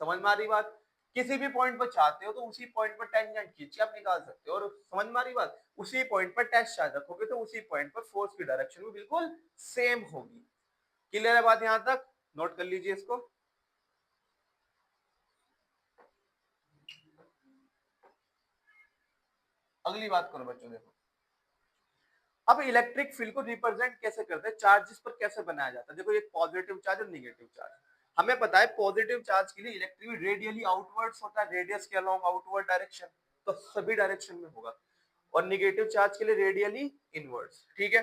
समझ में आ रही बात? किसी भी पॉइंट पर चाहते हो तो उसी पॉइंट पर टेंजेंट खींच के आप निकाल सकते हो, और समझ में आ रही बात? उसी पॉइंट पर टेस्ट चार्ज रखोगे तो उसी पॉइंट पर फोर्स की डायरेक्शन भी बिल्कुल सेम होगी। क्लियर है बात यहां तक? नोट कर लीजिए इसको। अगली बात करो बच्चों, देखो अब इलेक्ट्रिक फील्ड को रिप्रेजेंट कैसे करते हैं, चार्जेस पर कैसे बनाया जाता है। देखो एक पॉजिटिव चार्ज और नेगेटिव चार्ज, हमें पता है पॉजिटिव चार्ज के लिए इलेक्ट्रिक रेडियली आउटवर्ड्स होता है, रेडियस के अलोंग आउटवर्ड डायरेक्शन, तो सभी डायरेक्शन में होगा, और नेगेटिव चार्ज के लिए रेडियली इनवर्ड्स। ठीक है,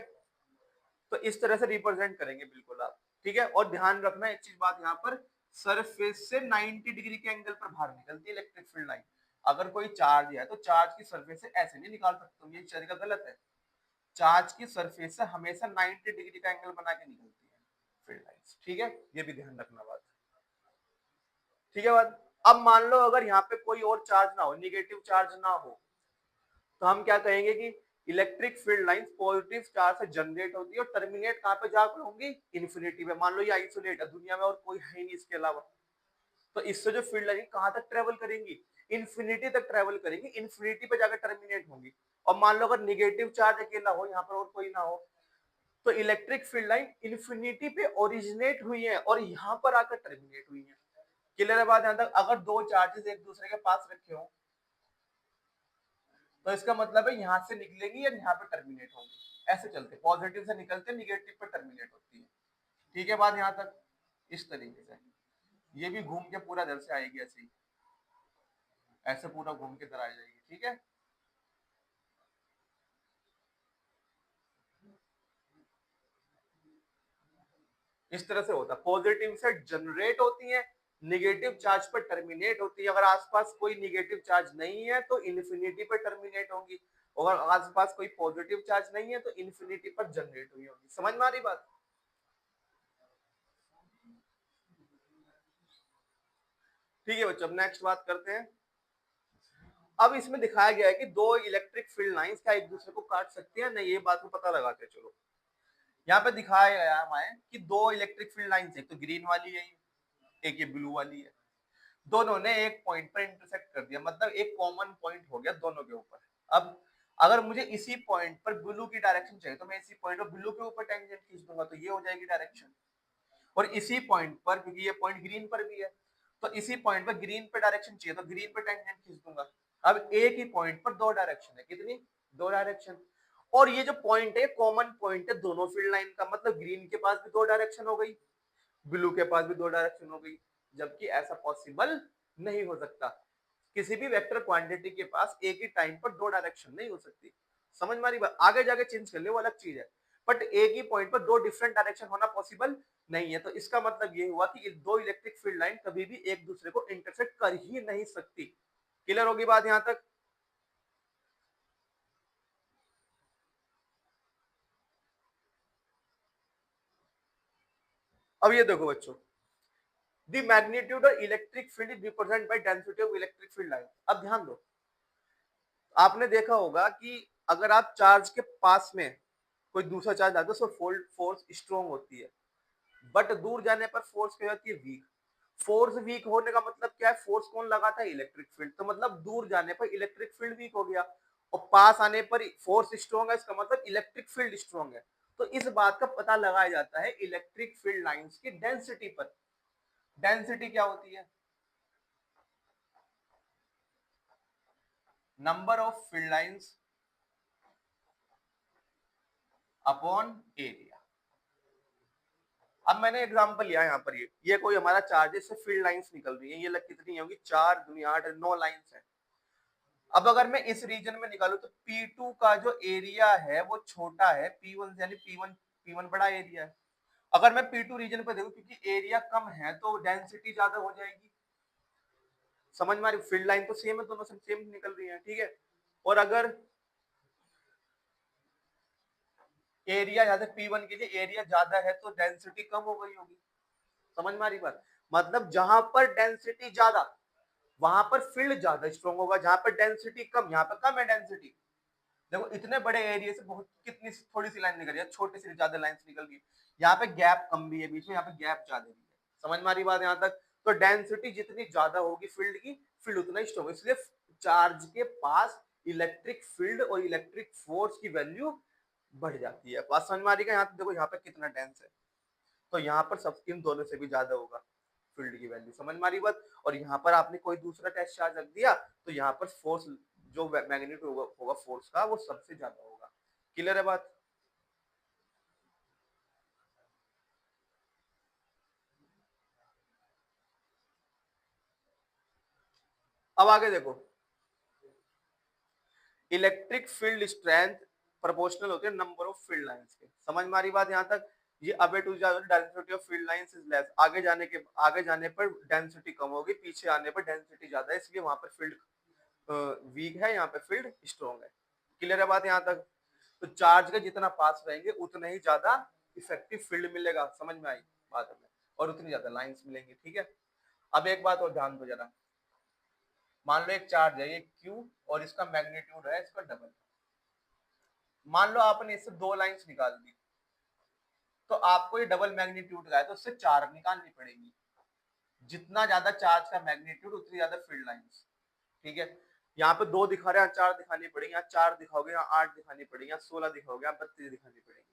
तो इस तरह से रिप्रेजेंट करेंगे बिल्कुल आप। ठीक है, और ध्यान रखना एक चीज बात यहाँ पर, सरफेस से 90 डिग्री के एंगल पर बाहर निकलती है इलेक्ट्रिक फील्ड लाइन। अगर कोई चार्ज है तो चार्ज की सरफेस से ऐसे नहीं निकाल सकते, ये तरीका गलत है। चार्ज की सरफेस से हमेशा 90 डिग्री का एंगल बना के निकलती है फील्ड लाइंस। ठीक है, ये भी ध्यान रखना बात। ठीक है बात? अब मान लो अगर यहाँ पे कोई और चार्ज ना हो, निगेटिव चार्ज ना हो, तो हम क्या कहेंगे कि electric field lines positive charge से जनरेट होती है और टर्मिनेट कहाँ पे जाकर होंगी? इन्फिनिटी पे। मान लो ये आइसोलेट है, दुनिया में और कोई है नहीं इसके अलावा, तो इससे जो फील्ड लाइन कहाँ तक ट्रेवल करेंगी? इन्फिनिटी तक ट्रेवल करेगी, इन्फिनिटी पे जाकर टर्मिनेट होंगी। और मान लो अगर निगेटिव चार्ज अकेला हो, यहाँ पर और कोई ना हो, तो इलेक्ट्रिक फील्ड लाइन इन्फिनिटी पे ओरिजिनेट हुई है और यहाँ पर आकर टर्मिनेट हुई है। क्लियर है बात यहाँ तक? अगर दो चार्जेस एक दूसरे के पास रखे हो तो इसका मतलब है यहाँ से निकलेगी या यहाँ पे टर्मिनेट होंगी। ऐसे चलते, पॉजिटिव से निकलते निगेटिव पे टर्मिनेट होती है। ठीक है बात यहाँ तक? इस तरीके से ये भी घूम के पूरा इधर से आएगी, ऐसे ही ऐसे पूरा घूम के इधर आ जाएगी। ठीक है, इस तरह से होता है। पॉजिटिव से जनरेट होती है, निगेटिव चार्ज पर टर्मिनेट होती है। अगर आसपास कोई निगेटिव चार्ज नहीं है तो इन्फिनिटी पर टर्मिनेट होंगी, अगर आसपास कोई पॉजिटिव चार्ज नहीं है तो इन्फिनिटी पर जनरेट हुई होगी। समझ में आ रही बात? ठीक है बच्चों, अब नेक्स्ट बात करते हैं। अब इसमें दिखाया गया है कि दो इलेक्ट्रिक फील्ड लाइंस क्या एक दूसरे को काट सकती है नहीं, ये बात को पता लगाते हैं। चलो यहाँ पे दिखाया गया है हमें कि दो इलेक्ट्रिक फील्ड लाइंस, एक तो ग्रीन वाली है, एक ये ब्लू वाली है, दोनों ने एक पॉइंट पर इंटरसेक्ट कर दिया, मतलब एक कॉमन पॉइंट हो गया दोनों के ऊपर। अब अगर मुझे इसी पॉइंट पर ब्लू की डायरेक्शन चाहिए तो मैं इसी पॉइंट पर ब्लू के ऊपर टेंजेंट खींच दूंगा, तो ये हो जाएगी डायरेक्शन। और इसी पॉइंट पर, क्योंकि ये पॉइंट ग्रीन पर भी है, तो इसी पॉइंट पर ग्रीन पे डायरेक्शन चाहिए तो ग्रीन पे टेंजेंट खींच दूंगा। अब एक ही पॉइंट पर दो डायरेक्शन है, कितनी? दो डायरेक्शन। और ये जो पॉइंट है कॉमन पॉइंट है दोनों फील्ड लाइन का, मतलब ग्रीन के पास भी दो डायरेक्शन हो गई, ब्लू के पास भी दो डायरेक्शन हो गई। जबकि ऐसा पॉसिबल नहीं हो सकता, किसी भी वेक्टर क्वांटिटी के पास एक ही टाइम पर दो डायरेक्शन नहीं हो सकती। समझ में आ रही बात? आगे जाके चेंज कर ले वो अलग चीज है, बट एक ही पॉइंट पर दो डिफरेंट डायरेक्शन होना पॉसिबल नहीं है। तो इसका मतलब ये हुआ कि दो इलेक्ट्रिक फील्ड लाइन कभी भी एक दूसरे को इंटरसेक्ट कर ही नहीं सकती। क्लियर होगी बात यहां तक? अब ये देखो बच्चों, the magnitude of electric field is represent by density of electric field line. अब ध्यान दो, आपने देखा होगा कि अगर आप चार्ज के पास में कोई दूसरा चार्ज आता है तो फोर्स स्ट्रॉन्ग होती है, बट दूर जाने पर फोर्स क्या होती है? वीक। फोर्स वीक होने का मतलब क्या है? फोर्स कौन लगाता है? Electric field. तो मतलब दूर जाने पर इलेक्ट्रिक फील्ड वीक हो गया और पास आने पर फोर्स स्ट्रॉन्ग है, इसका मतलब इलेक्ट्रिक फील्ड स्ट्रॉन्ग है। तो इस बात का पता लगाया जाता है इलेक्ट्रिक फील्ड लाइंस की डेंसिटी पर। डेंसिटी क्या होती है? Number of field lines upon area. अब मैंने एग्जांपल लिया यहाँ पर, ये कोई हमारा चार्ज है, इससे फील्ड लाइंस निकल रही है, ये लग कितनी होंगी? 4 दुनिया 8 9 लाइंस है। अब अगर मैं इस रीजन में निकालू तो P2 का जो एरिया है वो छोटा है P1 से, यानी P1 बड़ा एरिया है। अगर मैं P2 रीजन पे देखूं, क्योंकि एरिया कम है तो डेंसिटी ज्यादा हो जाएगी। समझ में आ रही? फील्ड लाइन तो सेम है, दोनों से सेम निकल रही है, ठीक है। और अगर एरिया जैसे P1 के लिए एरिया ज्यादा है तो डेंसिटी कम हो गई होगी। समझ में आ रही बात? मतलब जहां पर डेंसिटी ज्यादा वहां पर फील्ड ज्यादा स्ट्रॉन्ग होगा, जहां पर डेंसिटी कम यहाँ पर कम है डेंसिटी। देखो इतने बड़े एरिया से बहुत कितनी थोड़ी सी लाइन निकल रही है, छोटी सी ज्यादा लाइन निकल रही है, यहाँ पे गैप कम भी है बीच में, यहाँ पे गैप ज्यादा भी है। समझ में आ रही बात यहाँ तक? तो डेंसिटी जितनी ज्यादा होगी फील्ड की, फील्ड उतना ही स्ट्रॉन्ग, इसलिए चार्ज के पास इलेक्ट्रिक फील्ड और इलेक्ट्रिक फोर्स की वैल्यू बढ़ जाती है। बात समझ में आ रही है? यहाँ देखो यहाँ पे कितना डेंस है, तो यहाँ पर सब इन दोनों से भी ज्यादा होगा फील्ड की वैल्यू। समझ में आ रही बात? और यहाँ पर आपने कोई दूसरा टेस्ट चार्ज रख दिया तो यहाँ पर फोर्स, जो मैग्नीट्यूड होगा फोर्स का, वो सबसे ज्यादा होगा। क्लियर है बात? अब आगे देखो, इलेक्ट्रिक फील्ड स्ट्रेंथ प्रोपोर्शनल होती है नंबर ऑफ फील्ड लाइंस के। समझ में आ रही बात यहाँ तक? ये अबे to density of field lines is less, आगे जाने पर डेंसिटी कम होगी, पीछे आने पर डेंसिटी ज्यादा है, इसलिए वहां पर फील्ड वीक है, यहाँ पे फील्ड स्ट्रॉन्ग है। क्लियर है बात यहाँ तक? तो चार्ज के जितना पास रहेंगे उतना ही ज्यादा इफेक्टिव फील्ड मिलेगा। समझ में आई बात हमें? और उतनी ज्यादा लाइंस मिलेंगी। ठीक है, अब एक बात और ध्यान दो जरा, मान लो एक चार्ज है ये Q और इसका मैग्नीट्यूड है इसका डबल। मान लो आपने इससे दो लाइंस निकाल दी, तो आपको ये डबल मैग्नीट्यूड का है तो उससे चार निकालनी पड़ेगी। जितना ज्यादा चार्ज का मैग्नीट्यूड उतनी ज्यादा फील्ड लाइंस। ठीक है, यहाँ पे 2 दिखा रहे हैं, 4 दिखानी पड़ेगी, यहाँ 4 दिखाओगे, यहाँ 8 दिखानी पड़ेगी, यहाँ 16 दिखाओगे, यहाँ 32 दिखानी पड़ेगी।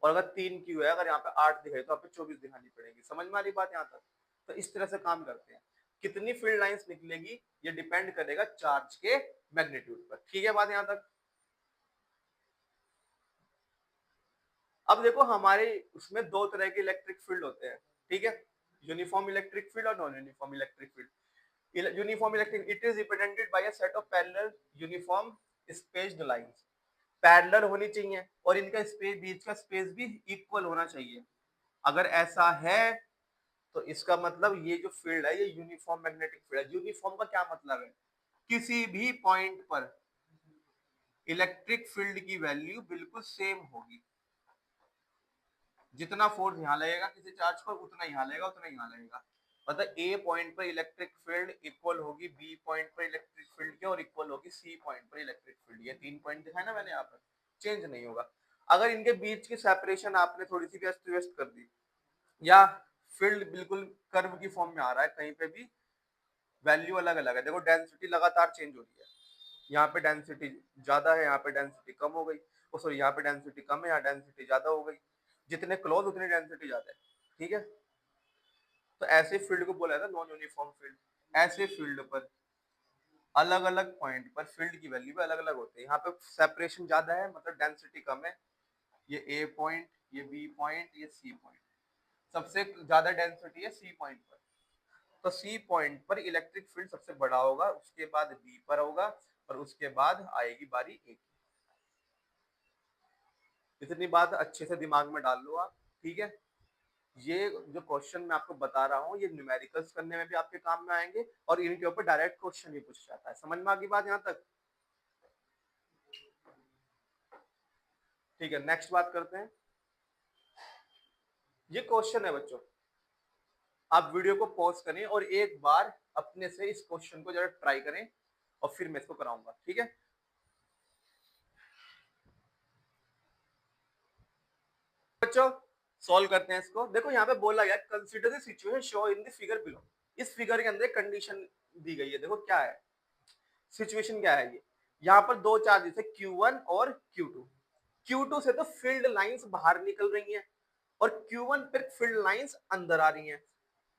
और अगर 3 क्यू है, अगर यहाँ पे 8 दिखाई तो यहाँ पे 24 दिखानी पड़ेगी। समझ में आ रही बात यहाँ तक? तो इस तरह से काम करते हैं। कितनी फील्ड लाइंस निकलेगी ये डिपेंड करेगा चार्ज के मैग्नीट्यूड पर। ठीक है बात यहाँ तक? अब देखो हमारे उसमें दो तरह के इलेक्ट्रिक फील्ड होते हैं, ठीक है, यूनिफॉर्म इलेक्ट्रिक फील्ड और non uniform electric field. Uniform electric it is represented by a set of parallel uniform spaced lines. Parallel होनी चाहिए और इनका स्पेस, बीच का स्पेस भी इक्वल होना चाहिए। अगर ऐसा है तो इसका मतलब ये जो फील्ड है ये यूनिफॉर्म मैग्नेटिक फील्ड है। यूनिफॉर्म का क्या मतलब है? किसी भी पॉइंट पर इलेक्ट्रिक फील्ड की वैल्यू बिल्कुल सेम होगी। जितना फोर्स यहाँ लगेगा किसी चार्ज पर उतना यहाँ लगेगा, उतना यहाँ लगेगा। मतलब ए पॉइंट पर इलेक्ट्रिक फील्ड इक्वल होगी बी पॉइंट पर इलेक्ट्रिक फील्ड के, और इक्वल होगी सी पॉइंट पर इलेक्ट्रिक फील्ड। ये 3 पॉइंट दिखाए ना मैंने यहाँ पर, चेंज नहीं होगा। अगर इनके बीच की सेपरेशन आपने थोड़ी सी भी अस्त व्यस्त कर दी, या फील्ड बिल्कुल कर्व की फॉर्म में आ रहा है, कहीं पे भी वैल्यू अलग अलग है। देखो डेंसिटी लगातार चेंज हो रही है, यहाँ पे डेंसिटी ज्यादा है, यहाँ पे डेंसिटी कम हो गई, सॉरी यहाँ पे डेंसिटी कम है, यहाँ डेंसिटी ज्यादा हो गई। जितने क्लोज उतनी डेंसिटी ज्यादा है, ठीक है। तो ऐसे फील्ड को बोला जाता है नॉन यूनिफॉर्म फील्ड। ऐसे फील्ड पर अलग अलग पॉइंट पर फील्ड की वैल्यू भी अलग अलग होती है। यहाँ पे सेपरेशन ज्यादा है मतलब डेंसिटी कम है। ये ए पॉइंट, ये बी पॉइंट, ये सी पॉइंट, सबसे ज्यादा डेंसिटी है सी पॉइंट पर। तो सी पॉइंट पर इलेक्ट्रिक फील्ड सबसे बड़ा होगा, उसके बाद बी पर होगा, और उसके बाद आएगी बारी ए की। इतनी बात अच्छे से दिमाग में डाल लो आप, ठीक है। ये जो क्वेश्चन मैं आपको बता रहा हूँ ये न्यूमेरिकल्स करने में भी आपके काम में आएंगे, और इनके ऊपर डायरेक्ट क्वेश्चन भी पूछा जाता है। समझ में आ गई बात यहाँ तक? ठीक है, नेक्स्ट बात करते हैं। ये क्वेश्चन है बच्चों, आप वीडियो को पॉज करें और एक बार अपने से इस क्वेश्चन को जरा ट्राई करें, और फिर मैं इसको कराऊंगा, ठीक है। बच्चों सॉल्व करते हैं इसको। देखो यहाँ पे बोला गया consider the situation show in the figure below. इस फिगर के अंदर कंडीशन दी गई है। देखो क्या है सिचुएशन, क्या है ये। यहाँ पर दो चार्जेस है Q1 और Q2। Q2 से तो फील्ड लाइंस बाहर निकल रही हैं, और Q1 पे फील्ड लाइंस अंदर आ रही हैं।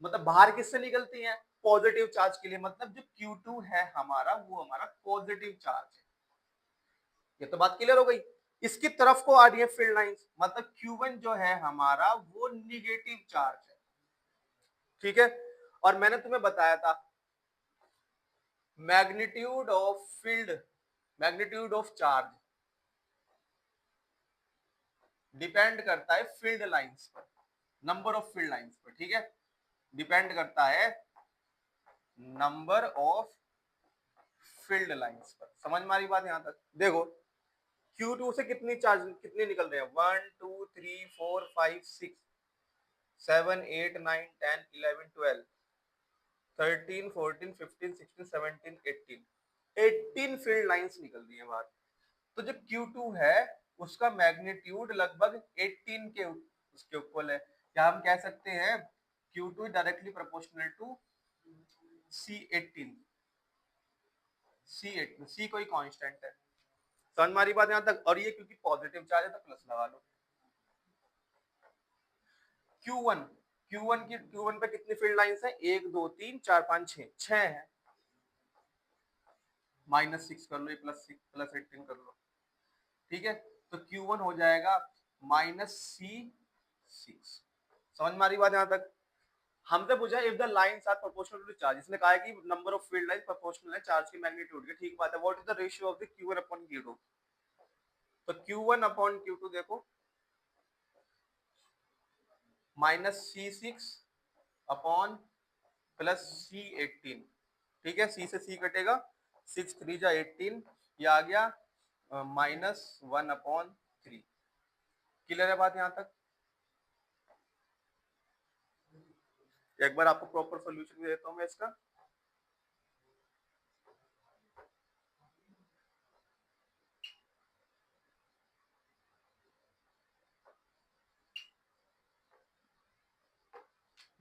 मतलब बाहर किससे निकलती हैं? पॉजिटिव चार्ज के लिए। मतलब जो Q2 है हमारा, वो हमारा पॉजिटिव चार्ज है। ये तो बात क्लियर हो गई। इसकी तरफ को आ रही है फील्ड लाइंस, मतलब Q1 जो है हमारा वो निगेटिव चार्ज है, ठीक है। और मैंने तुम्हें बताया था magnitude of field, magnitude of charge depend करता है फील्ड लाइंस पर, नंबर ऑफ फील्ड लाइंस पर, ठीक है। डिपेंड करता है नंबर ऑफ फील्ड लाइंस पर। समझ में आ रही बात यहां तक? देखो Q2 से कितनी चार्ज, कितने निकल रहे हैं? 1 2 3 4 5 6 7 8 9 10 11 12 13 14 15 16 17 18 18 फील्ड लाइंस निकल रही है बाहर। तो जो Q2 है उसका मैग्नीट्यूड लगभग 18 के उसके इक्वल है, या हम कह सकते हैं Q2 directly proportional to C18। C18, C कोई कांस्टेंट है। समझ में आ रही बात यहां तक? और ये क्योंकि पॉजिटिव चार्ज है तो प्लस लगा लो। Q1, Q1 पे कितनी फील्ड लाइंस है? 1 2 3 4 5 6, 6 है। -6 कर लो, ये +18 कर लो, ठीक है। तो Q1 हो जाएगा -C6। समझ में आ रही बात यहां तक? हमसे पूछा if the lines are proportional to charge. इसने कहा है कि number of field lines proportional है चार्ज के मैग्नीट्यूड के, ठीक बात है। What is the ratio of the Q1 upon Q2? तो Q1 अपॉन Q2 देखो -C6 अपॉन +C18, ठीक है। C से C कटेगा, 6 3 जा 18, ये आ गया -1/3। क्लियर है बात यहां तक? एक बार आपको प्रॉपर सॉल्यूशन देता हूं मैं इसका।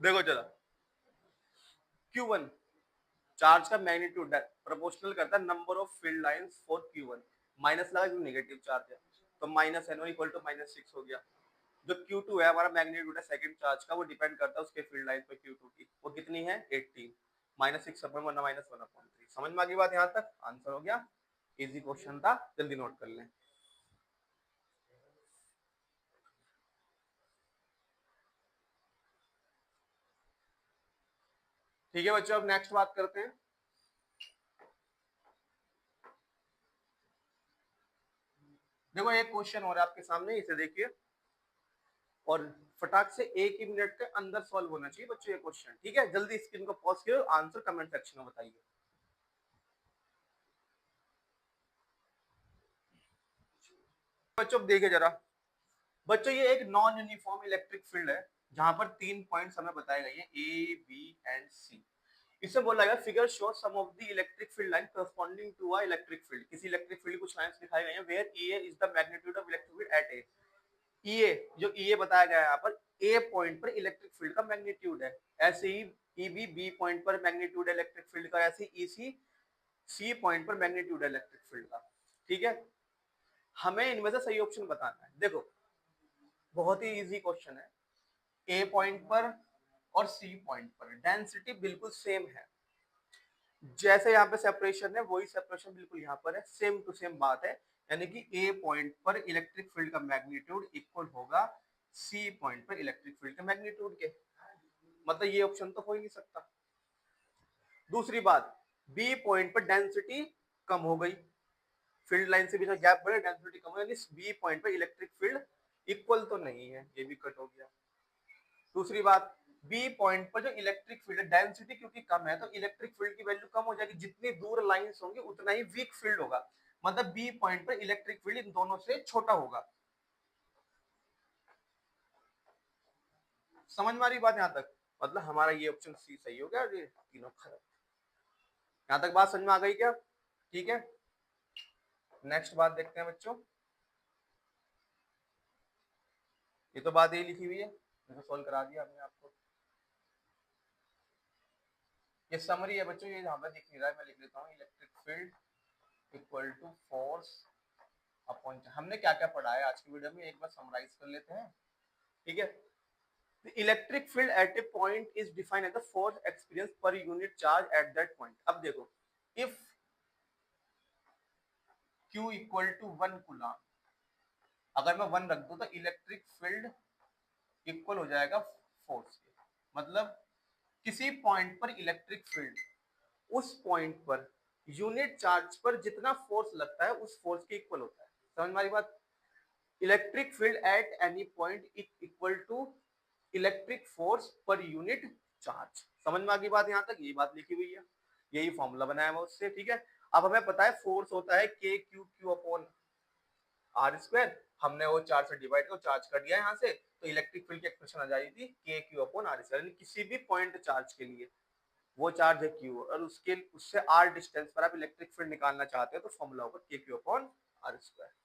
देखो चला Q1 चार्ज का मैग्नीट्यूड प्रोपोर्शनल करता है number of field lines for Q1, minus लगा क्योंकि नेगेटिव चार्ज है, तो माइनस N1 इक्वल टू -6 हो गया। जो Q2 है हमारा मैग्नीट्यूड है सेकंड चार्ज का, वो डिपेंड करता है उसके फील्ड लाइन पे Q2 की, वो कितनी है 18, -6/1 -1/3। समझ में आ गई बात? यहाँ तक आंसर हो गया, इजी क्वेश्चन था, जल्दी नोट कर लें। ठीक है बच्चों, अब नेक्स्ट बात करते हैं। देखो एक क्वेश्चन और आपके सामने, इसे देखिए और फटाक से एक ही मिनट के अंदर सॉल्व होना चाहिए बच्चों ये क्वेश्चन, ठीक है? जल्दी स्क्रीन को पॉज करो, आंसर कमेंट सेक्शन में बताइए। बच्चों देखिए जरा, बच्चों ये एक नॉन यूनिफॉर्म इलेक्ट्रिक फील्ड है जहां पर 3 पॉइंट्स हमें बताए गए हैं ए, बी एंड सी। इसे बोला गया figure show some of the electric field line corresponding to a electric field. किसी इलेक्ट्रिक फील्ड कुछ लाइंस दिखाई गई हैं where E is the magnitude of electric field at A. EA जो ईए बताया गया है यहाँ पर, ए पॉइंट पर इलेक्ट्रिक फील्ड का मैग्नीट्यूड है, ऐसे ही ईबी बी पॉइंट पर मैग्नीट्यूड है इलेक्ट्रिक फील्ड का, ऐसे ही ईसी सी पॉइंट पर मैग्नीट्यूड है इलेक्ट्रिक फील्ड का। ठीक है, हमें इनमें से सही ऑप्शन बताना है। देखो बहुत ही इजी क्वेश्चन है, ए पॉइंट पर और सी पॉइंट पर डेंसिटी बिल्कुल सेम है, जैसे यहाँ पे सेपरेशन है वही सेपरेशन बिल्कुल यहाँ पर है, सेम टू सेम बात है। यानी कि ए पॉइंट पर इलेक्ट्रिक फील्ड का मैग्नीट्यूड इक्वल होगा सी पॉइंट पर इलेक्ट्रिक फील्ड के मैग्नीट्यूड के, मतलब ये ऑप्शन तो हो ही नहीं सकता। दूसरी बात, बी पॉइंट पर डेंसिटी कम हो गई, फील्ड लाइन से भी जो गैप बढ़े डेंसिटी कम हो, यानी बी पॉइंट पर इलेक्ट्रिक फील्ड इक्वल तो नहीं है, ये भी कट हो गया। दूसरी बात, बी पॉइंट पर जो इलेक्ट्रिक फील्ड डेंसिटी क्योंकि कम है तो इलेक्ट्रिक फील्ड की वैल्यू कम हो जाएगी, जितनी दूर लाइंस होंगी उतना ही वीक फील्ड होगा, मतलब बी पॉइंट पर इलेक्ट्रिक फील्ड इन दोनों से छोटा होगा। समझ में आ रही बात यहाँ तक? मतलब हमारा ये ऑप्शन सी सही हो गया, ये तीनों खराब। यहाँ तक बात समझ में आ गई क्या? ठीक है, नेक्स्ट बात देखते हैं बच्चों। ये तो बात यही लिखी हुई है, तो सोल्व करा दिया हमने आपको। ये समरी है बच्चों, ये हमें दिख नहीं रहा है, मैं लिख लेता हूँ, electric field equal to force upon, हमने क्या क्या पढ़ा है आज की वीडियो में एक बार समराइज कर लेते हैं। ठीक है, the electric field at a point is defined as the force experienced per unit charge at that point। अब देखो, if q equal to 1 coulomb, अगर मैं 1 रख दूं तो इलेक्ट्रिक फील्ड इक्वल हो जाएगा फोर्स के, मतलब किसी पॉइंट पर इलेक्ट्रिक फील्ड उस पॉइंट पर यूनिट चार्ज पर जितना फोर्स लगता है उस फोर्स के इक्वल होता है। समझ में आ रही बात? Electric field at any point equal to electric force per unit charge. समझ में आ गई बात? यहाँ तक यही बात लिखी हुई है, यही फॉर्मूला बनाया हुआ उससे। ठीक है, अब हमें पता है फोर्स होता है K Q Q upon R square, हमने वो चार्ज से डिवाइड कर चार्ज कर दिया यहाँ से, तो इलेक्ट्रिक फील्ड की एक्सप्रेशन आ जाएगी के क्यू अपॉन आर स्क्वायर। किसी भी पॉइंट चार्ज के लिए वो चार्ज है क्यू और उसके उससे आर डिस्टेंस पर आप इलेक्ट्रिक फील्ड निकालना चाहते हो तो फॉर्मूला होगा K Q upon R square.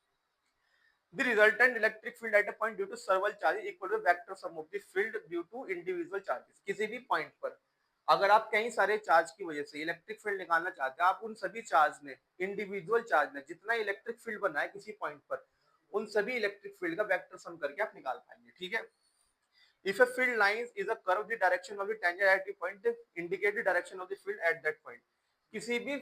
The resultant electric field at a point due to several charges equal to vector sum of the field due to individual charges। किसी भी point पर अगर आप कई सारे चार्ज की वजह से इलेक्ट्रिक फील्ड निकालना चाहते हैं, आप उन सभी चार्ज ने, इंडिविजुअल चार्ज ने जितना इलेक्ट्रिक फील्ड बना है किसी पॉइंट पर, उन सभी इलेक्ट्रिक फील्ड का वेक्टर सम करके आप निकाल पाएंगे। ठीक है, if a field line is a curve, the direction of the tangent at the point indicate the direction of the field at that point। किसी भी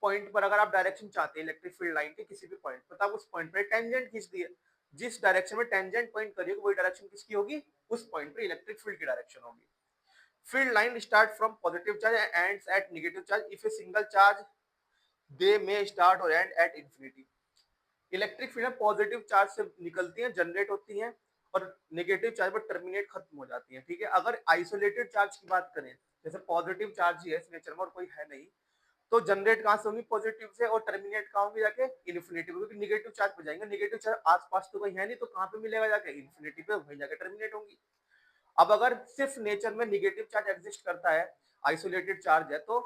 पॉइंट पर अगर आप डायरेक्शन चाहते हैं इलेक्ट्रिक फील्ड लाइन के किसी भी पॉइंट पर, तो आप उस पॉइंट पर टेंजेंट खींच दिए, जिस डायरेक्शन में टेंजेंट पॉइंट करिएगा वही डायरेक्शन किसकी होगी, उस पॉइंट पर इलेक्ट्रिक फील्ड की डायरेक्शन होगी। Field line start from positive charge and ends at negative charge, if a single charge they may start और end at infinity. Electric field positive charge से निकलती हैं, जनरेट होती हैं और नेगेटिव चार्ज पर टर्मिनेट खत्म हो जाती हैं। ठीक है, अगर आइसोलेटेड चार्ज की बात करें, जैसे पॉजिटिव चार्ज ही है इस नेचर में और कोई है नहीं, तो जनरेट कहां से होंगी, पॉजिटिव से, और टर्मिनेट कहां होंगे जाके, इन्फिनिटी पे, क्योंकि नेगेटिव चार्ज पे जाएंगे, नेगेटिव चार्ज आसपास तो कहीं है नहीं, तो कहां पे मिलेगा जाके, इन्फिनिटी पे, वहीं जाके टर्मिनेट होंगी। अब अगर सिर्फ नेचर में नेगेटिव चार्ज एग्जिस्ट करता है, आइसोलेटेड चार्ज है, तो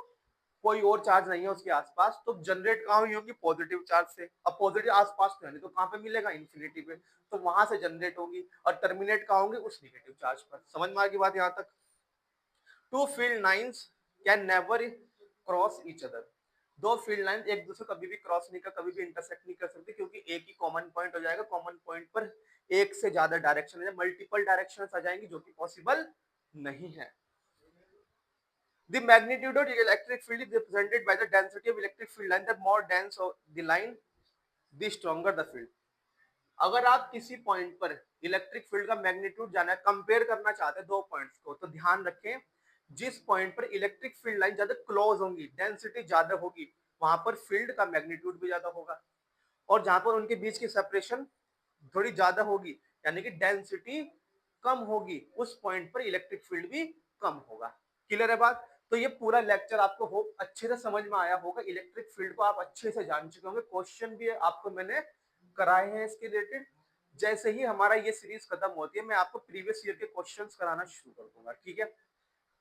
कोई और चार्ज नहीं है उसके आसपास, तो जनरेट कहां हुई होगी, पॉजिटिव चार्ज से। अब पॉजिटिव आसपास तो है नहीं, तो कहां पे मिलेगा, इन्फिनिटी पे, तो वहां से जनरेट होगी और टर्मिनेट कहां होंगे, उस नेगेटिव चार्ज पर। समझ में आ गई बात यहाँ तक? Two field lines can never cross each other. दो फील्ड लाइन एक दूसरे कभी भी क्रॉस नहीं कर, कभी भी इंटरसेक्ट नहीं कर सकती, क्योंकि एक ही कॉमन पॉइंट हो जाएगा। कॉमन पॉइंट पर एक से ज्यादा डायरेक्शन है, मल्टीपल डायरेक्शन आ जाएंगी, जो कि पॉसिबल नहीं है। The magnitude of the electric field is represented by the density of electric field line. The more dense the line, the stronger the field. अगर आप किसी पॉइंट पर इलेक्ट्रिक फील्ड का मैग्नीट्यूड जाना है, कंपेयर करना चाहते हैं दो पॉइंट्स को, तो ध्यान रखें जिस पॉइंट पर इलेक्ट्रिक फील्ड लाइन ज्यादा क्लोज होंगी, डेंसिटी ज्यादा होगी, वहां पर फील्ड का मैग्नीट्यूड भी ज्यादा होगा। और जहां पर उनके बीच की सेपरेशन थोड़ी ज्यादा होगी, यानी कि डेंसिटी कम होगी, उस पॉइंट पर इलेक्ट्रिक फील्ड भी कम होगा। क्लियर है बात? तो ये पूरा लेक्चर आपको हो अच्छे से समझ में आया होगा। इलेक्ट्रिक फील्ड को आप अच्छे से जान चुके होंगे, क्वेश्चन भी आपको मैंने कराए हैं इसके रिलेटेड। जैसे ही हमारा ये सीरीज खत्म होती है, मैं आपको प्रीवियस ईयर के क्वेश्चंस कराना शुरू कर दूंगा, ठीक है?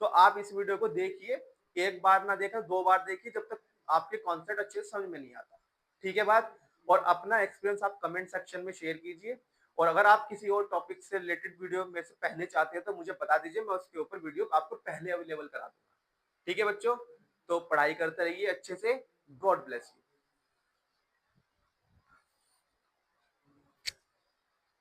तो आप इस वीडियो को देखिए, एक बार ना देखा दो बार देखिए, जब तक आपके कॉन्सेप्ट अच्छे से समझ में नहीं आता, ठीक है बात? और अपना एक्सपीरियंस आप कमेंट सेक्शन में शेयर कीजिए, और अगर आप किसी और टॉपिक से रिलेटेड वीडियो में से पहले चाहते हैं तो मुझे बता दीजिए, मैं उसके ऊपर वीडियो आपको पहले अवेलेबल करा दूंगा। ठीक है बच्चों, तो पढ़ाई करते रहिए अच्छे से। God bless you.